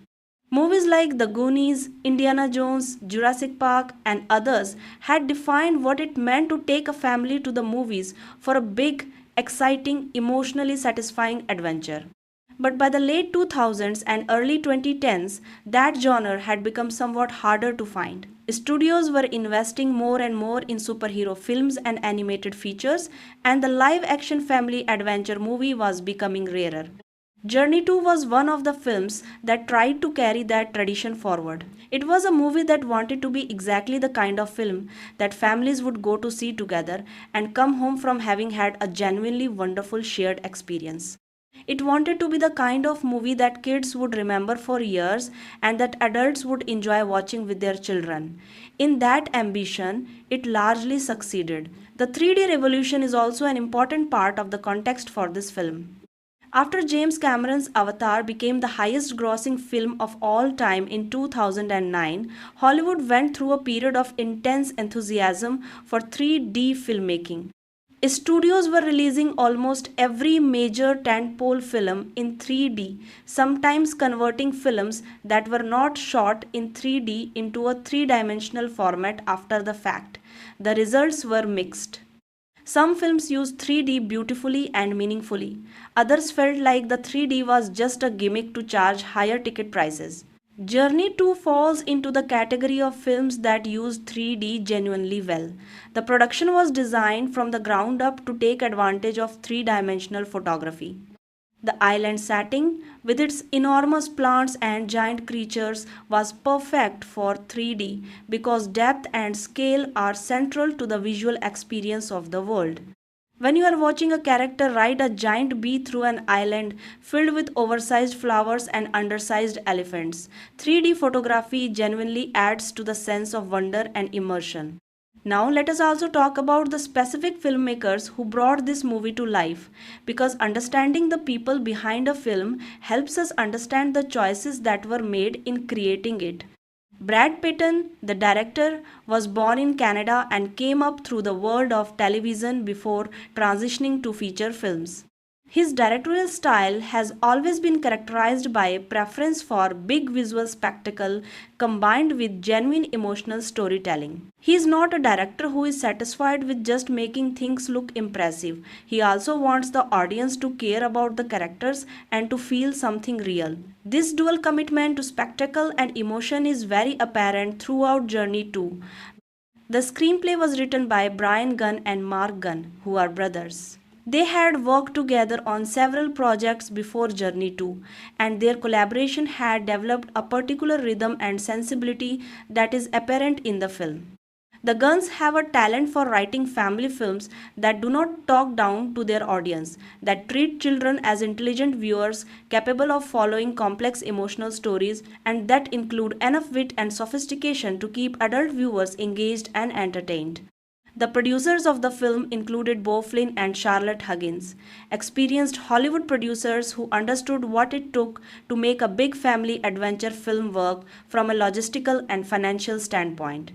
Movies like The Goonies, Indiana Jones, Jurassic Park, and others had defined what it meant to take a family to the movies for a big, exciting, emotionally satisfying adventure. But by the late 2000s and early 2010s, that genre had become somewhat harder to find. Studios were investing more and more in superhero films and animated features, and the live action family adventure movie was becoming rarer. Journey 2 was one of the films that tried to carry that tradition forward. It was a movie that wanted to be exactly the kind of film that families would go to see together and come home from having had a genuinely wonderful shared experience. It wanted to be the kind of movie that kids would remember for years and that adults would enjoy watching with their children. In that ambition, it largely succeeded. The 3D revolution is also an important part of the context for this film. After James Cameron's Avatar became the highest grossing film of all time in 2009, Hollywood went through a period of intense enthusiasm for 3D filmmaking. Studios were releasing almost every major tentpole film in 3D, sometimes converting films that were not shot in 3D into a three-dimensional format after the fact. The results were mixed. Some films used 3D beautifully and meaningfully. Others felt like the 3D was just a gimmick to charge higher ticket prices. Journey 2 falls into the category of films that use 3D genuinely well. The production was designed from the ground up to take advantage of three dimensional photography. The island setting, with its enormous plants and giant creatures, was perfect for 3D because depth and scale are central to the visual experience of the world. When you are watching a character ride a giant bee through an island filled with oversized flowers and undersized elephants, 3D photography genuinely adds to the sense of wonder and immersion. Now, let us also talk about the specific filmmakers who brought this movie to life, because understanding the people behind a film helps us understand the choices that were made in creating it. Brad Pitt, the director, was born in Canada and came up through the world of television before transitioning to feature films. His directorial style has always been characterized by a preference for big visual spectacle combined with genuine emotional storytelling. He is not a director who is satisfied with just making things look impressive. He also wants the audience to care about the characters and to feel something real. This dual commitment to spectacle and emotion is very apparent throughout Journey 2. The screenplay was written by Brian Gunn and Mark Gunn, who are brothers. They had worked together on several projects before Journey 2, and their collaboration had developed a particular rhythm and sensibility that is apparent in the film. The Gunns have a talent for writing family films that do not talk down to their audience, that treat children as intelligent viewers capable of following complex emotional stories, and that include enough wit and sophistication to keep adult viewers engaged and entertained. The producers of the film included Beau Flynn and Charlotte Huggins, experienced Hollywood producers who understood what it took to make a big family adventure film work from a logistical and financial standpoint.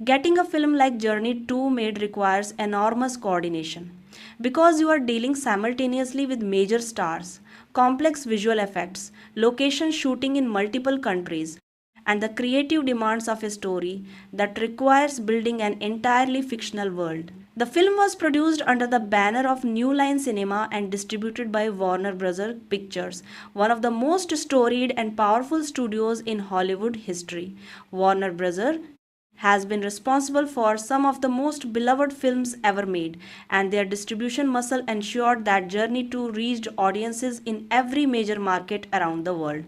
Getting a film like Journey 2 made requires enormous coordination because you are dealing simultaneously with major stars, complex visual effects, location shooting in multiple countries, and the creative demands of a story that requires building an entirely fictional world. The film was produced under the banner of New Line Cinema and distributed by Warner Bros. Pictures, one of the most storied and powerful studios in Hollywood history. Warner Bros. Has been responsible for some of the most beloved films ever made, and their distribution muscle ensured that Journey 2 reached audiences in every major market around the world.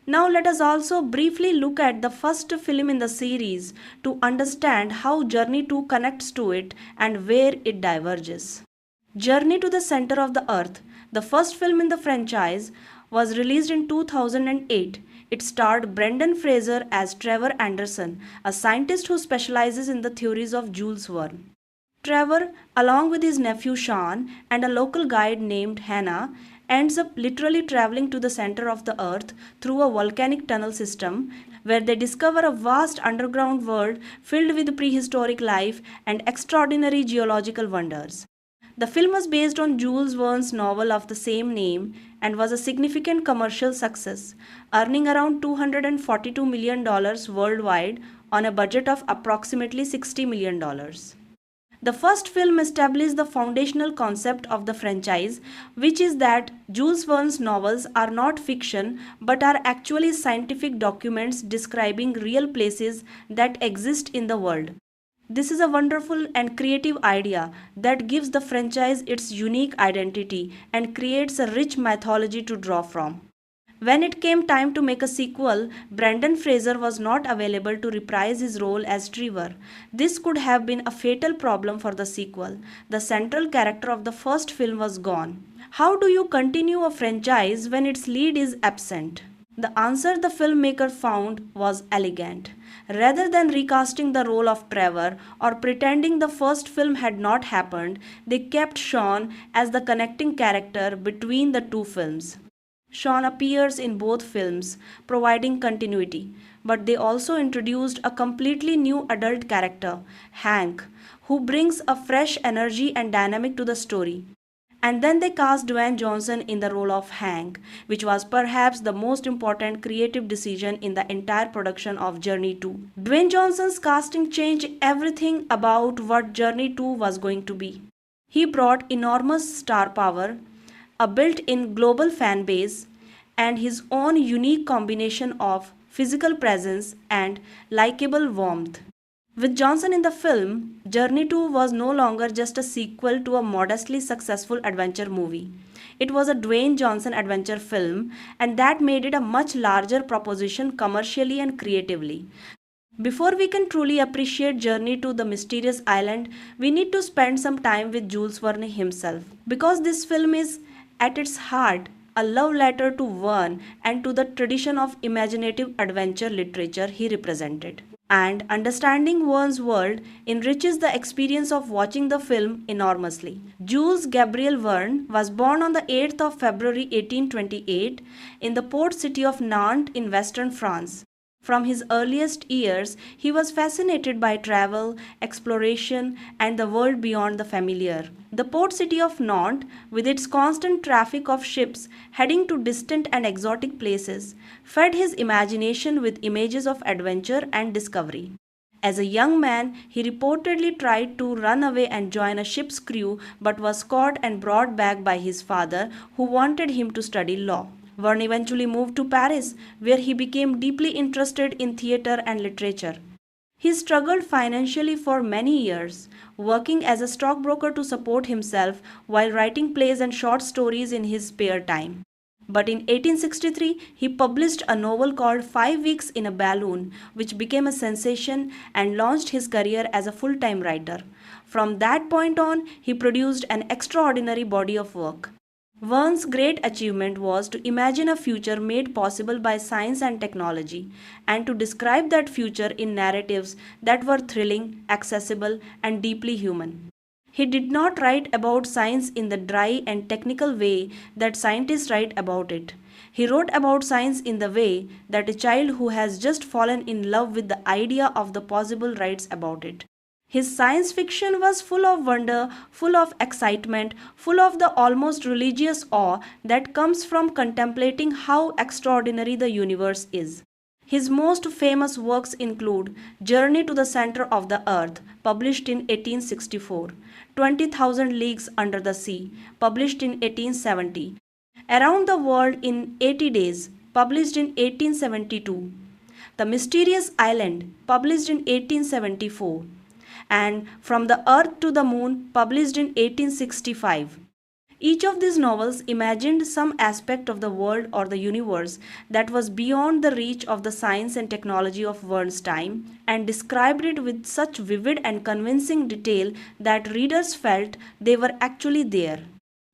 Now, let us also briefly look at the first film in the series to understand how Journey 2 connects to it and where it diverges. Journey to the Center of the Earth, the first film in the franchise, was released in 2008. It starred Brendan Fraser as Trevor Anderson, a scientist who specializes in the theories of Jules Verne. Trevor, along with his nephew Sean and a local guide named Hannah, ends up literally traveling to the center of the earth through a volcanic tunnel system where they discover a vast underground world filled with prehistoric life and extraordinary geological wonders. The film was based on Jules Verne's novel of the same name and was a significant commercial success, earning around $242 million worldwide on a budget of approximately $60 million. The first film established the foundational concept of the franchise, which is that Jules Verne's novels are not fiction but are actually scientific documents describing real places that exist in the world. This is a wonderful and creative idea that gives the franchise its unique identity and creates a rich mythology to draw from. When it came time to make a sequel, Brendan Fraser was not available to reprise his role as Trevor. This could have been a fatal problem for the sequel. The central character of the first film was gone. How do you continue a franchise when its lead is absent? The answer the filmmaker found was elegant. Rather than recasting the role of Trevor or pretending the first film had not happened, they kept Sean as the connecting character between the two films. Sean appears in both films, providing continuity, but they also introduced a completely new adult character, Hank, who brings a fresh energy and dynamic to the story. And then they cast Dwayne Johnson in the role of Hank, which was perhaps the most important creative decision in the entire production of Journey 2. Dwayne Johnson's casting changed everything about what Journey 2 was going to be. He brought enormous star power, a built in global fan base, and his own unique combination of physical presence and likable warmth. With Johnson in the film, Journey 2 was no longer just a sequel to a modestly successful adventure movie. It was a Dwayne Johnson adventure film, and that made it a much larger proposition commercially and creatively. Before we can truly appreciate Journey to the Mysterious Island, we need to spend some time with Jules Verne himself. Because this film is, at its heart, a love letter to Verne and to the tradition of imaginative adventure literature he represented. And understanding Verne's world enriches the experience of watching the film enormously. Jules Gabriel Verne was born on the 8th of February 1828 in the port city of Nantes in western France. From his earliest years, he was fascinated by travel, exploration, and the world beyond the familiar. The port city of Nantes, with its constant traffic of ships heading to distant and exotic places, fed his imagination with images of adventure and discovery. As a young man, he reportedly tried to run away and join a ship's crew but was caught and brought back by his father, who wanted him to study law. Verne eventually moved to Paris, where he became deeply interested in theatre and literature. He struggled financially for many years, working as a stockbroker to support himself while writing plays and short stories in his spare time. But in 1863, he published a novel called 5 Weeks in a Balloon, which became a sensation and launched his career as a full time writer. From that point on, he produced an extraordinary body of work. Verne's great achievement was to imagine a future made possible by science and technology, and to describe that future in narratives that were thrilling, accessible, and deeply human. He did not write about science in the dry and technical way that scientists write about it. He wrote about science in the way that a child who has just fallen in love with the idea of the possible writes about it. His science fiction was full of wonder, full of excitement, full of the almost religious awe that comes from contemplating how extraordinary the universe is. His most famous works include Journey to the Center of the Earth, published in 1864, 20,000 Leagues Under the Sea, published in 1870, Around the World in 80 Days, published in 1872, The Mysterious Island, published in 1874, and From the Earth to the Moon, published in 1865. Each of these novels imagined some aspect of the world or the universe that was beyond the reach of the science and technology of Verne's time, and described it with such vivid and convincing detail that readers felt they were actually there.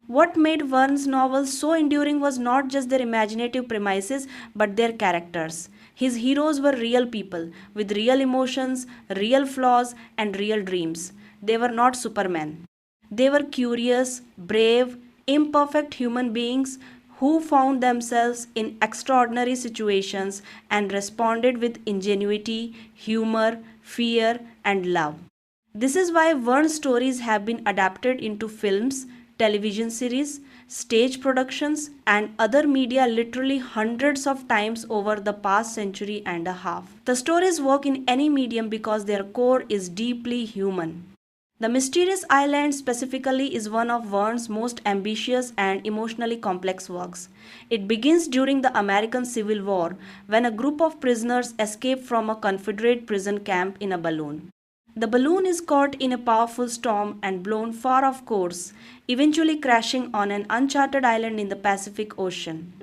What made Verne's novels so enduring was not just their imaginative premises but their characters. His heroes were real people with real emotions, real flaws, and real dreams. They were not supermen. They were curious, brave, imperfect human beings who found themselves in extraordinary situations and responded with ingenuity, humor, fear, and love. This is why Verne's stories have been adapted into films, television series, stage productions, and other media literally hundreds of times over the past century and a half. The stories work in any medium because their core is deeply human. The Mysterious Island specifically is one of Verne's most ambitious and emotionally complex works. It begins during the American Civil War when a group of prisoners escape from a Confederate prison camp in a balloon. The balloon is caught in a powerful storm and blown far off course, eventually crashing on an uncharted island in the Pacific Ocean.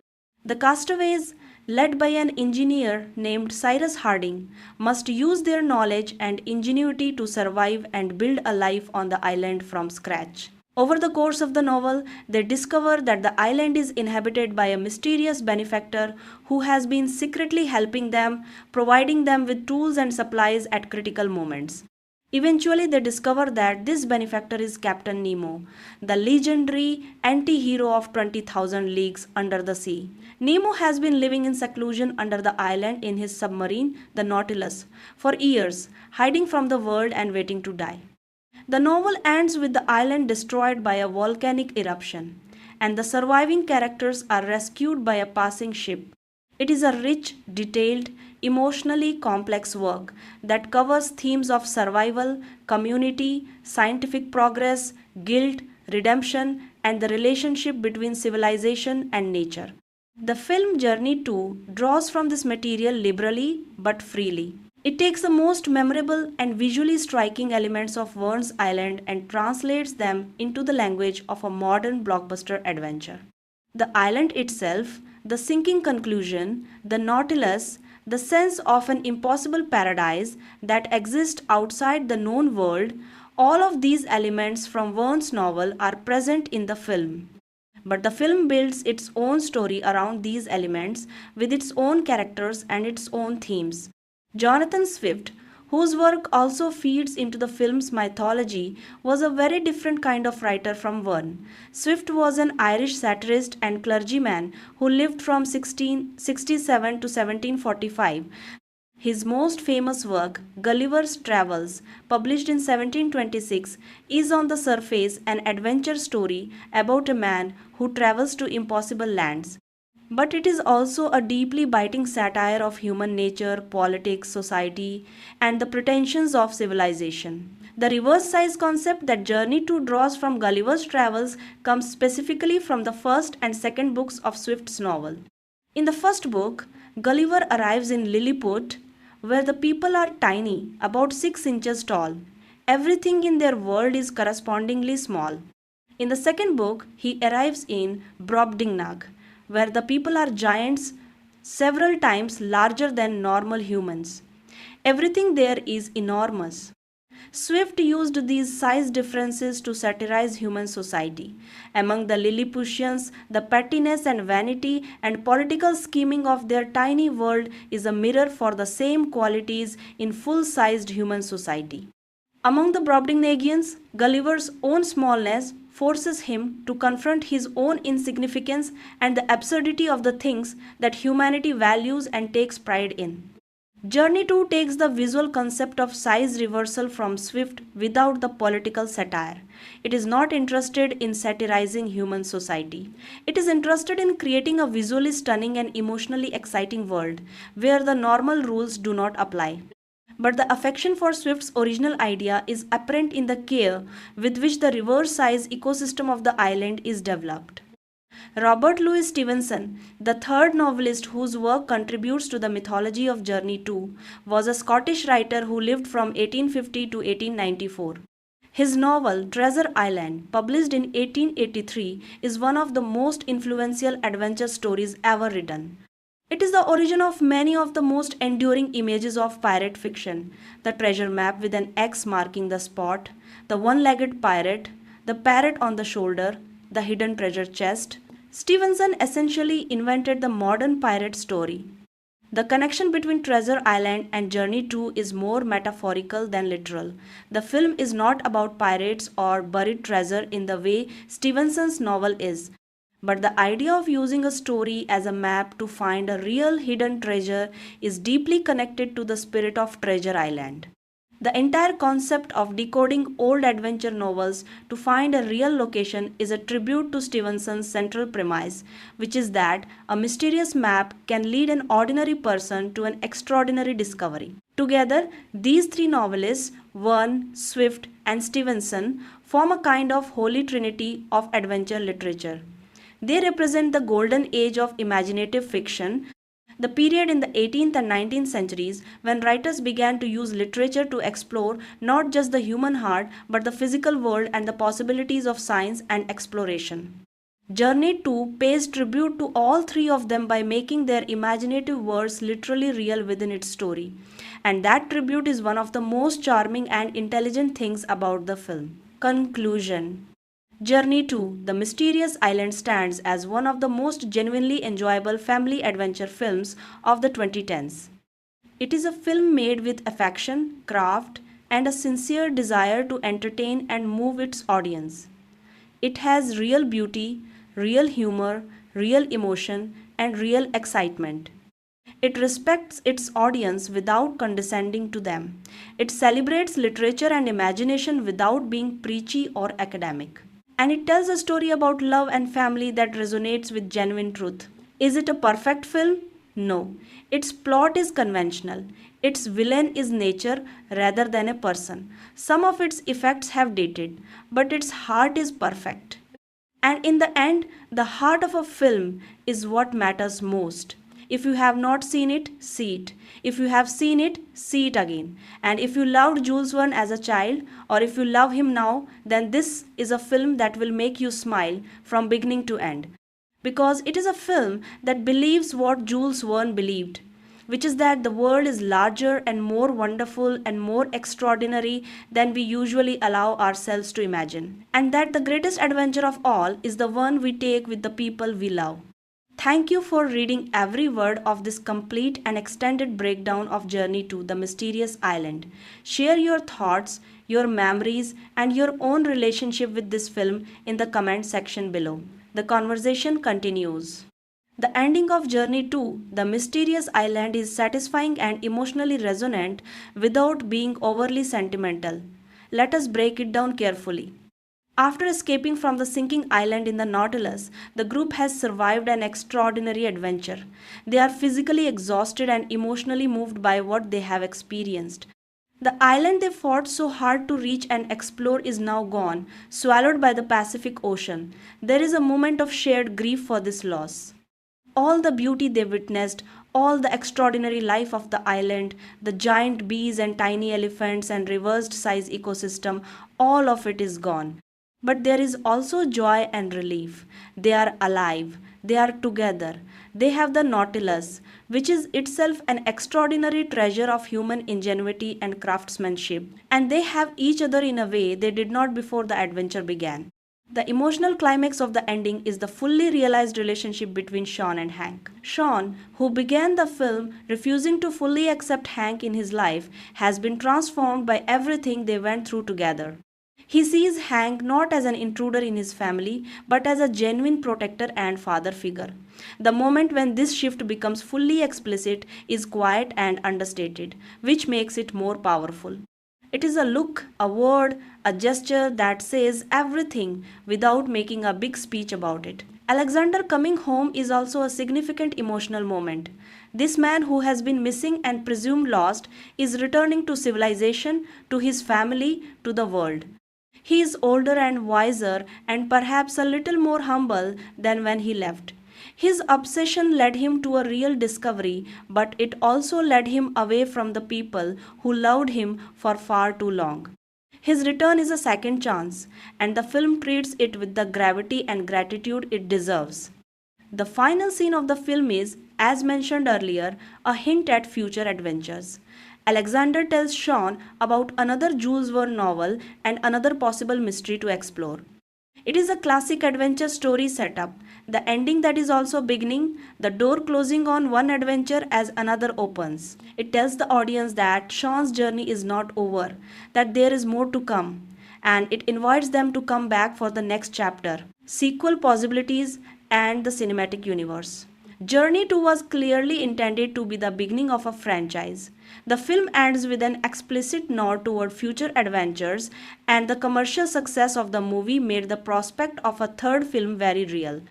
The castaways, led by an engineer named Cyrus Harding, must use their knowledge and ingenuity to survive and build a life on the island from scratch. Over the course of the novel, they discover that the island is inhabited by a mysterious benefactor who has been secretly helping them, providing them with tools and supplies at critical moments. Eventually, they discover that this benefactor is Captain Nemo, the legendary anti hero of 20,000 Leagues Under the Sea. Nemo has been living in seclusion under the island in his submarine, the Nautilus, for years, hiding from the world and waiting to die. The novel ends with the island destroyed by a volcanic eruption, and the surviving characters are rescued by a passing ship. It is a rich, detailed, emotionally complex work that covers themes of survival, community, scientific progress, guilt, redemption, and the relationship between civilization and nature. The film Journey 2 draws from this material liberally but freely. It takes the most memorable and visually striking elements of Verne's Island and translates them into the language of a modern blockbuster adventure. The island itself, the sinking conclusion, the Nautilus, the sense of an impossible paradise that exists outside the known world, all of these elements from Verne's novel are present in the film. But the film builds its own story around these elements with its own characters and its own themes. Jonathan Swift, whose work also feeds into the film's mythology, was a very different kind of writer from Verne. Swift was an Irish satirist and clergyman who lived from 1667 to 1745. His most famous work, Gulliver's Travels, published in 1726, is on the surface an adventure story about a man who travels to impossible lands. But it is also a deeply biting satire of human nature, politics, society, and the pretensions of civilization. The reverse size concept that Journey 2 draws from Gulliver's Travels comes specifically from the first and second books of Swift's novel. In the first book, Gulliver arrives in Lilliput, where the people are tiny, about 6 inches tall. Everything in their world is correspondingly small. In the second book, he arrives in Brobdingnag, where the people are giants several times larger than normal humans. Everything there is enormous. Swift used these size differences to satirize human society. Among the Lilliputians, the pettiness and vanity and political scheming of their tiny world is a mirror for the same qualities in full-sized human society. Among the Brobdingnagians, Gulliver's own smallness forces him to confront his own insignificance and the absurdity of the things that humanity values and takes pride in. Journey 2 takes the visual concept of size reversal from Swift without the political satire. It is not interested in satirizing human society. It is interested in creating a visually stunning and emotionally exciting world where the normal rules do not apply. But the affection for Swift's original idea is apparent in the care with which the reverse size ecosystem of the island is developed. Robert Louis Stevenson, the third novelist whose work contributes to the mythology of Journey 2, was a Scottish writer who lived from 1850 to 1894. His novel Treasure Island, published in 1883, is one of the most influential adventure stories ever written. It is the origin of many of the most enduring images of pirate fiction: the treasure map with an X marking the spot, the one-legged pirate, the parrot on the shoulder, the hidden treasure chest. Stevenson essentially invented the modern pirate story. The connection between Treasure Island and Journey 2 is more metaphorical than literal. The film is not about pirates or buried treasure in the way Stevenson's novel is. But the idea of using a story as a map to find a real hidden treasure is deeply connected to the spirit of Treasure Island. The entire concept of decoding old adventure novels to find a real location is a tribute to Stevenson's central premise, which is that a mysterious map can lead an ordinary person to an extraordinary discovery. Together, these three novelists, Verne, Swift, and Stevenson, form a kind of holy trinity of adventure literature. They represent the golden age of imaginative fiction, The period in the 18th and 19th centuries when writers began to use literature to explore not just the human heart but the physical world and the possibilities of science and exploration. Journey 2 pays tribute to all three of them by making their imaginative worlds literally real within its story. And that tribute is one of the most charming and intelligent things about the film. Conclusion. Journey 2 The Mysterious Island stands as one of the most genuinely enjoyable family adventure films of the 2010s. It is a film made with affection, craft, and a sincere desire to entertain and move its audience. It has real beauty, real humor, real emotion, and real excitement. It respects its audience without condescending to them. It celebrates literature and imagination without being preachy or academic. And it tells a story about love and family that resonates with genuine truth. Is it a perfect film? No. Its plot is conventional. Its villain is nature rather than a person. Some of its effects have dated, but its heart is perfect. And in the end, the heart of a film is what matters most. If you have not seen it, see it. If you have seen it, see it again. And if you loved Jules Verne as a child, or if you love him now, then this is a film that will make you smile from beginning to end. Because it is a film that believes what Jules Verne believed, which is that the world is larger and more wonderful and more extraordinary than we usually allow ourselves to imagine. And that the greatest adventure of all is the one we take with the people we love. Thank you for reading every word of this complete and extended breakdown of Journey to the Mysterious Island. Share your thoughts, your memories, and your own relationship with this film in the comment section below. The conversation continues. The ending of Journey 2, The Mysterious Island, is satisfying and emotionally resonant without being overly sentimental. Let us break it down carefully. After escaping from the sinking island in the Nautilus, the group has survived an extraordinary adventure. They are physically exhausted and emotionally moved by what they have experienced. The island they fought so hard to reach and explore is now gone, swallowed by the Pacific Ocean. There is a moment of shared grief for this loss. All the beauty they witnessed, all the extraordinary life of the island, the giant bees and tiny elephants and reversed size ecosystem, all of it is gone. But there is also joy and relief. They are alive. They are together. They have the Nautilus, which is itself an extraordinary treasure of human ingenuity and craftsmanship. And they have each other in a way they did not before the adventure began. The emotional climax of the ending is the fully realized relationship between Sean and Hank. Sean, who began the film refusing to fully accept Hank in his life, has been transformed by everything they went through together. He sees Hank not as an intruder in his family, but as a genuine protector and father figure. The moment when this shift becomes fully explicit is quiet and understated, which makes it more powerful. It is a look, a word, a gesture that says everything without making a big speech about it. Alexander coming home is also a significant emotional moment. This man who has been missing and presumed lost is returning to civilization, to his family, to the world. He is older and wiser and perhaps a little more humble than when he left. His obsession led him to a real discovery, but it also led him away from the people who loved him for far too long. His return is a second chance, and the film treats it with the gravity and gratitude it deserves. The final scene of the film is, as mentioned earlier, a hint at future adventures. Alexander tells Sean about another Jules Verne novel and another possible mystery to explore. It is a classic adventure story setup. The ending that is also beginning, the door closing on one adventure as another opens. It tells the audience that Sean's journey is not over, that there is more to come, and it invites them to come back for the next chapter, sequel possibilities, and the cinematic universe. Journey 2 was clearly intended to be the beginning of a franchise. The film ends with an explicit nod toward future adventures, and the commercial success of the movie made the prospect of a third film very real.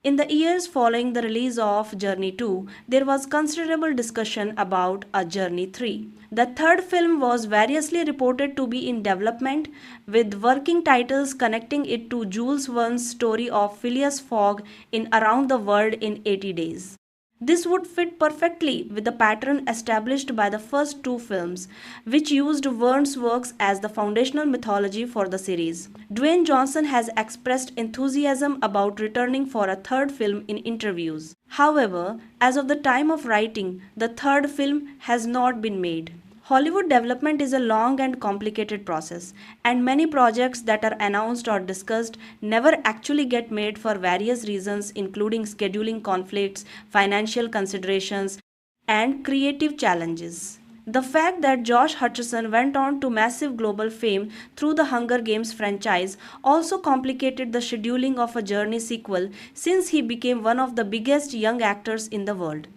In the years following the release of Journey 2, there was considerable discussion about a Journey 3. The third film was variously reported to be in development, with working titles connecting it to Jules Verne's story of Phileas Fogg in Around the World in 80 Days. This would fit perfectly with the pattern established by the first two films, which used Verne's works as the foundational mythology for the series. Dwayne Johnson has expressed enthusiasm about returning for a third film in interviews. However, as of the time of writing, the third film has not been made. Hollywood development is a long and complicated process, and many projects that are announced or discussed never actually get made for various reasons, including scheduling conflicts, financial considerations, and creative challenges. The fact that Josh Hutcherson went on to massive global fame through the Hunger Games franchise also complicated the scheduling of a Journey sequel since he became one of the biggest young actors in the world.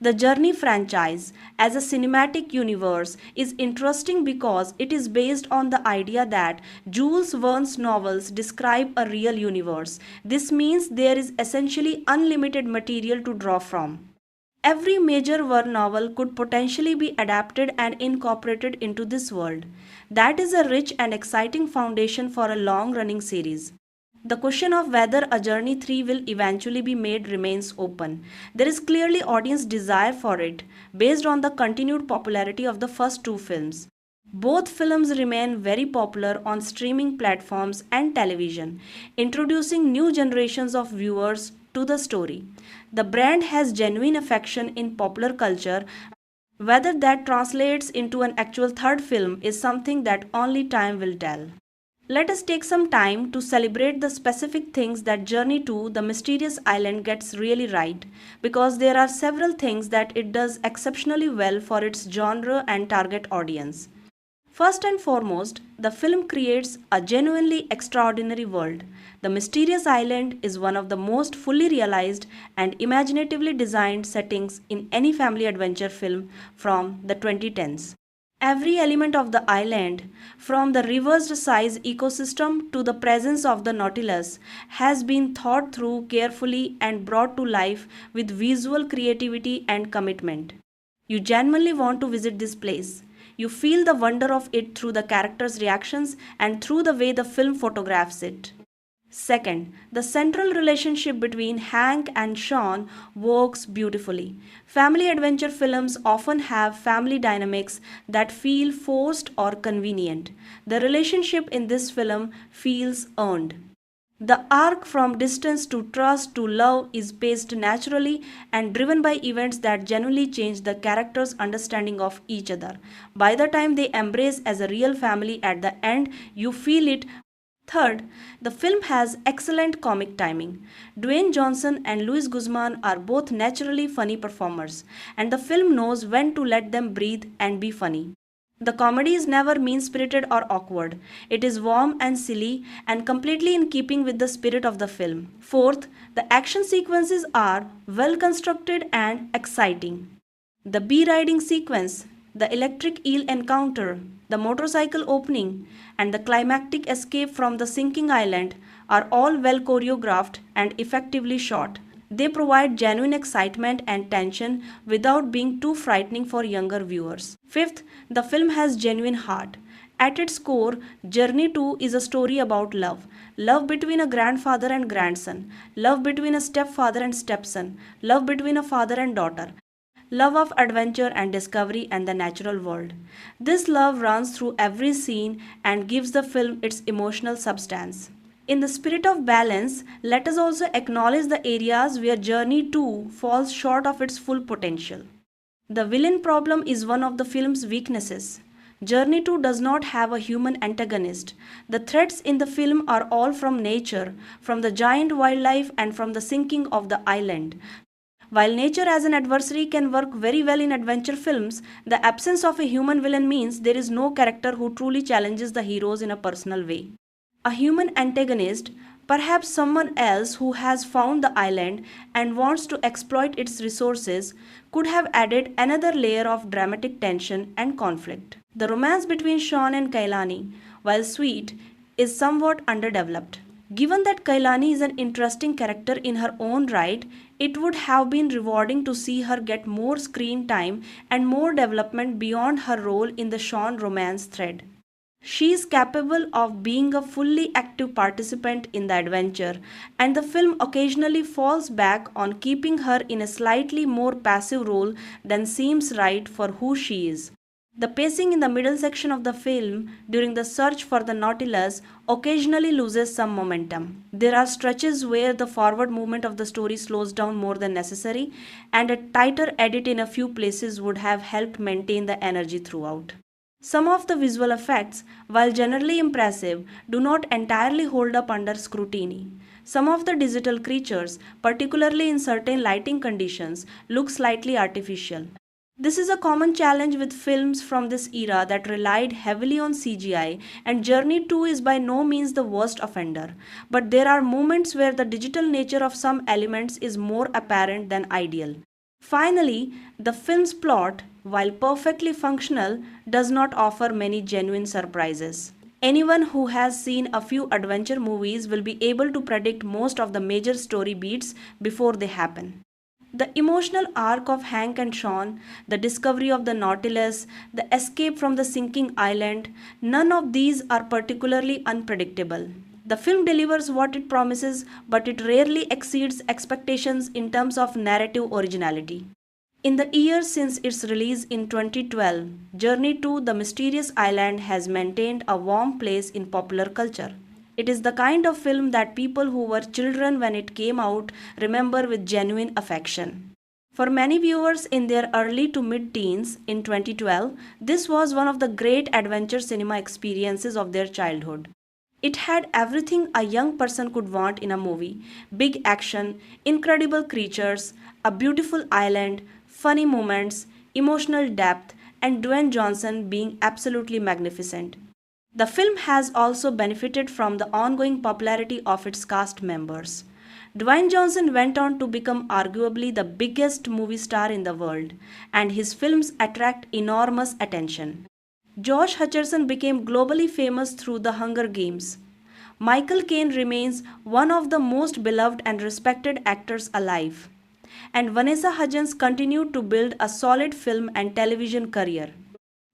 The Journey franchise as a cinematic universe is interesting because it is based on the idea that Jules Verne's novels describe a real universe. This means there is essentially unlimited material to draw from. Every major Verne novel could potentially be adapted and incorporated into this world. That is a rich and exciting foundation for a long running series. The question of whether a Journey 3 will eventually be made remains open. There is clearly audience desire for it, based on the continued popularity of the first two films. Both films remain very popular on streaming platforms and television, introducing new generations of viewers to the story. The brand has genuine affection in popular culture. Whether that translates into an actual third film is something that only time will tell. Let us take some time to celebrate the specific things that Journey to the Mysterious Island gets really right, because there are several things that it does exceptionally well for its genre and target audience. First and foremost, the film creates a genuinely extraordinary world. The Mysterious Island is one of the most fully realized and imaginatively designed settings in any family adventure film from the 2010s. Every element of the island, from the reversed size ecosystem to the presence of the Nautilus, has been thought through carefully and brought to life with visual creativity and commitment. You genuinely want to visit this place. You feel the wonder of it through the characters' reactions and through the way the film photographs it. Second, the central relationship between Hank and Sean works beautifully. Family adventure films often have family dynamics that feel forced or convenient. The relationship in this film feels earned. The arc from distance to trust to love is paced naturally and driven by events that genuinely change the characters' understanding of each other. By the time they embrace as a real family at the end, you feel it. Third, the film has excellent comic timing. Dwayne Johnson and Luis Guzman are both naturally funny performers, and the film knows when to let them breathe and be funny. The comedy is never mean spirited or awkward. It is warm and silly and completely in keeping with the spirit of the film. Fourth, the action sequences are well constructed and exciting. The bee riding sequence, the electric eel encounter, the motorcycle opening, and the climactic escape from the sinking island are all well choreographed and effectively shot. They provide genuine excitement and tension without being too frightening for younger viewers. Fifth, the film has genuine heart. At its core, Journey 2 is a story about love. Love between a grandfather and grandson, love between a stepfather and stepson, love between a father and daughter, love of adventure and discovery and the natural world. This love runs through every scene and gives the film its emotional substance. In the spirit of balance, let us also acknowledge the areas where Journey 2 falls short of its full potential. The villain problem is one of the film's weaknesses. Journey 2 does not have a human antagonist. The threats in the film are all from nature, from the giant wildlife and from the sinking of the island. While nature as an adversary can work very well in adventure films, the absence of a human villain means there is no character who truly challenges the heroes in a personal way. A human antagonist, perhaps someone else who has found the island and wants to exploit its resources, could have added another layer of dramatic tension and conflict. The romance between Sean and Kailani, while sweet, is somewhat underdeveloped. Given that Kailani is an interesting character in her own right, it would have been rewarding to see her get more screen time and more development beyond her role in the Sean romance thread. She is capable of being a fully active participant in the adventure, and the film occasionally falls back on keeping her in a slightly more passive role than seems right for who she is. The pacing in the middle section of the film during the search for the Nautilus occasionally loses some momentum. There are stretches where the forward movement of the story slows down more than necessary, and a tighter edit in a few places would have helped maintain the energy throughout. Some of the visual effects, while generally impressive, do not entirely hold up under scrutiny. Some of the digital creatures, particularly in certain lighting conditions, look slightly artificial. This is a common challenge with films from this era that relied heavily on CGI, and Journey 2 is by no means the worst offender. But there are moments where the digital nature of some elements is more apparent than ideal. Finally, the film's plot, while perfectly functional, does not offer many genuine surprises. Anyone who has seen a few adventure movies will be able to predict most of the major story beats before they happen. The emotional arc of Hank and Sean, the discovery of the Nautilus, the escape from the sinking island, none of these are particularly unpredictable. The film delivers what it promises, but it rarely exceeds expectations in terms of narrative originality. In the years since its release in 2012, Journey to the Mysterious Island has maintained a warm place in popular culture. It is the kind of film that people who were children when it came out remember with genuine affection. For many viewers in their early to mid teens in 2012, this was one of the great adventure cinema experiences of their childhood. It had everything a young person could want in a movie: big action, incredible creatures, a beautiful island, funny moments, emotional depth, and Dwayne Johnson being absolutely magnificent. The film has also benefited from the ongoing popularity of its cast members. Dwayne Johnson went on to become arguably the biggest movie star in the world, and his films attract enormous attention. Josh Hutcherson became globally famous through The Hunger Games. Michael Caine remains one of the most beloved and respected actors alive. And Vanessa Hudgens continued to build a solid film and television career.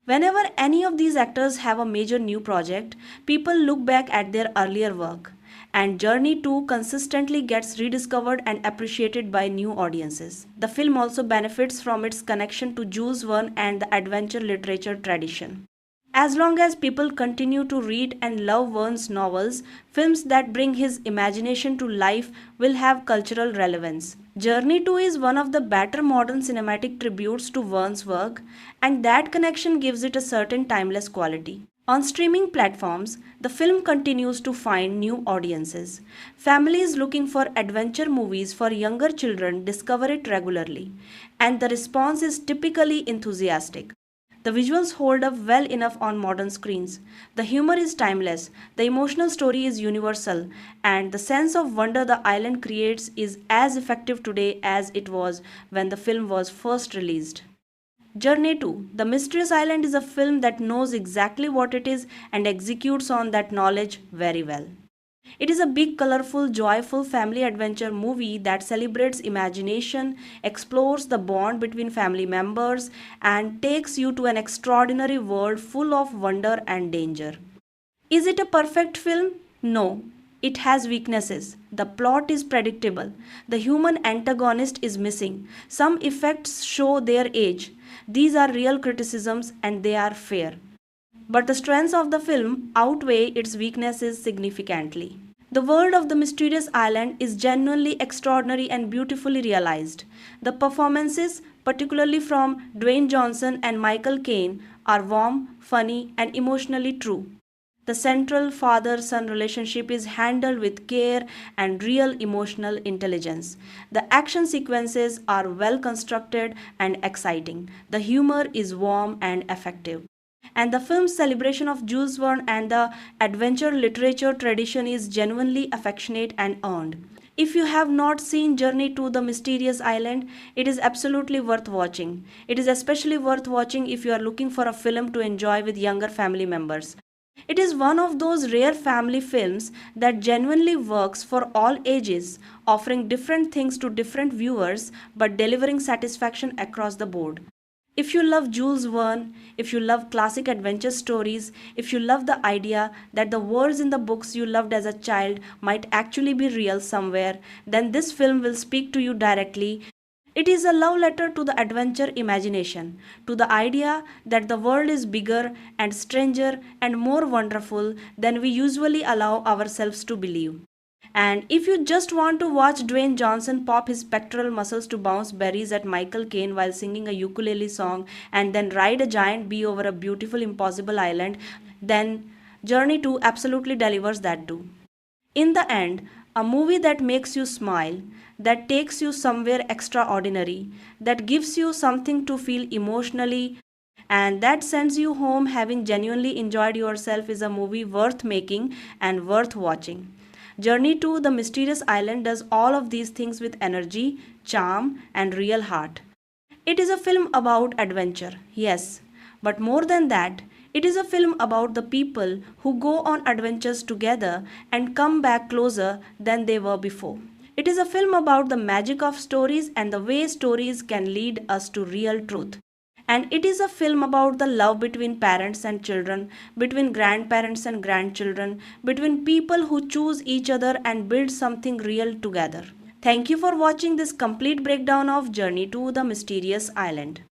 Whenever any of these actors have a major new project, people look back at their earlier work, and Journey 2 consistently gets rediscovered and appreciated by new audiences. The film also benefits from its connection to Jules Verne and the adventure literature tradition. As long as people continue to read and love Verne's novels, films that bring his imagination to life will have cultural relevance. Journey 2 is one of the better modern cinematic tributes to Verne's work, and that connection gives it a certain timeless quality. On streaming platforms, the film continues to find new audiences. Families looking for adventure movies for younger children discover it regularly, and the response is typically enthusiastic. The visuals hold up well enough on modern screens. The humor is timeless, the emotional story is universal, and the sense of wonder the island creates is as effective today as it was when the film was first released. Journey 2: The Mysterious Island is a film that knows exactly what it is and executes on that knowledge very well. It is a big, colorful, joyful family adventure movie that celebrates imagination, explores the bond between family members, and takes you to an extraordinary world full of wonder and danger. Is it a perfect film? No. It has weaknesses. The plot is predictable. The human antagonist is missing. Some effects show their age. These are real criticisms and they are fair. But the strengths of the film outweigh its weaknesses significantly. The world of the mysterious island is genuinely extraordinary and beautifully realized. The performances, particularly from Dwayne Johnson and Michael Caine, are warm, funny, and emotionally true. The central father son relationship is handled with care and real emotional intelligence. The action sequences are well constructed and exciting. The humor is warm and effective. And the film's celebration of Jules Verne and the adventure literature tradition is genuinely affectionate and earned. If you have not seen Journey to the Mysterious Island, it is absolutely worth watching. It is especially worth watching if you are looking for a film to enjoy with younger family members. It is one of those rare family films that genuinely works for all ages, offering different things to different viewers but delivering satisfaction across the board. If you love Jules Verne, if you love classic adventure stories, if you love the idea that the worlds in the books you loved as a child might actually be real somewhere, then this film will speak to you directly. It is a love letter to the adventure imagination, to the idea that the world is bigger and stranger and more wonderful than we usually allow ourselves to believe. And if you just want to watch Dwayne Johnson pop his pectoral muscles to bounce berries at Michael Caine while singing a ukulele song and then ride a giant bee over a beautiful impossible island, then Journey 2 absolutely delivers that too. In the end, a movie that makes you smile, that takes you somewhere extraordinary, that gives you something to feel emotionally, and that sends you home having genuinely enjoyed yourself is a movie worth making and worth watching. Journey to the Mysterious Island does all of these things with energy, charm, and real heart. It is a film about adventure, yes, but more than that, it is a film about the people who go on adventures together and come back closer than they were before. It is a film about the magic of stories and the way stories can lead us to real truth. And it is a film about the love between parents and children, between grandparents and grandchildren, between people who choose each other and build something real together. Thank you for watching this complete breakdown of Journey to the Mysterious Island.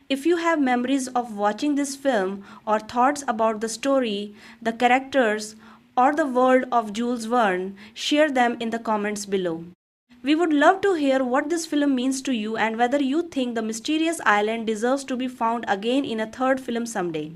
If you have memories of watching this film or thoughts about the story, the characters, or the world of Jules Verne, share them in the comments below. We would love to hear what this film means to you and whether you think the mysterious island deserves to be found again in a third film someday.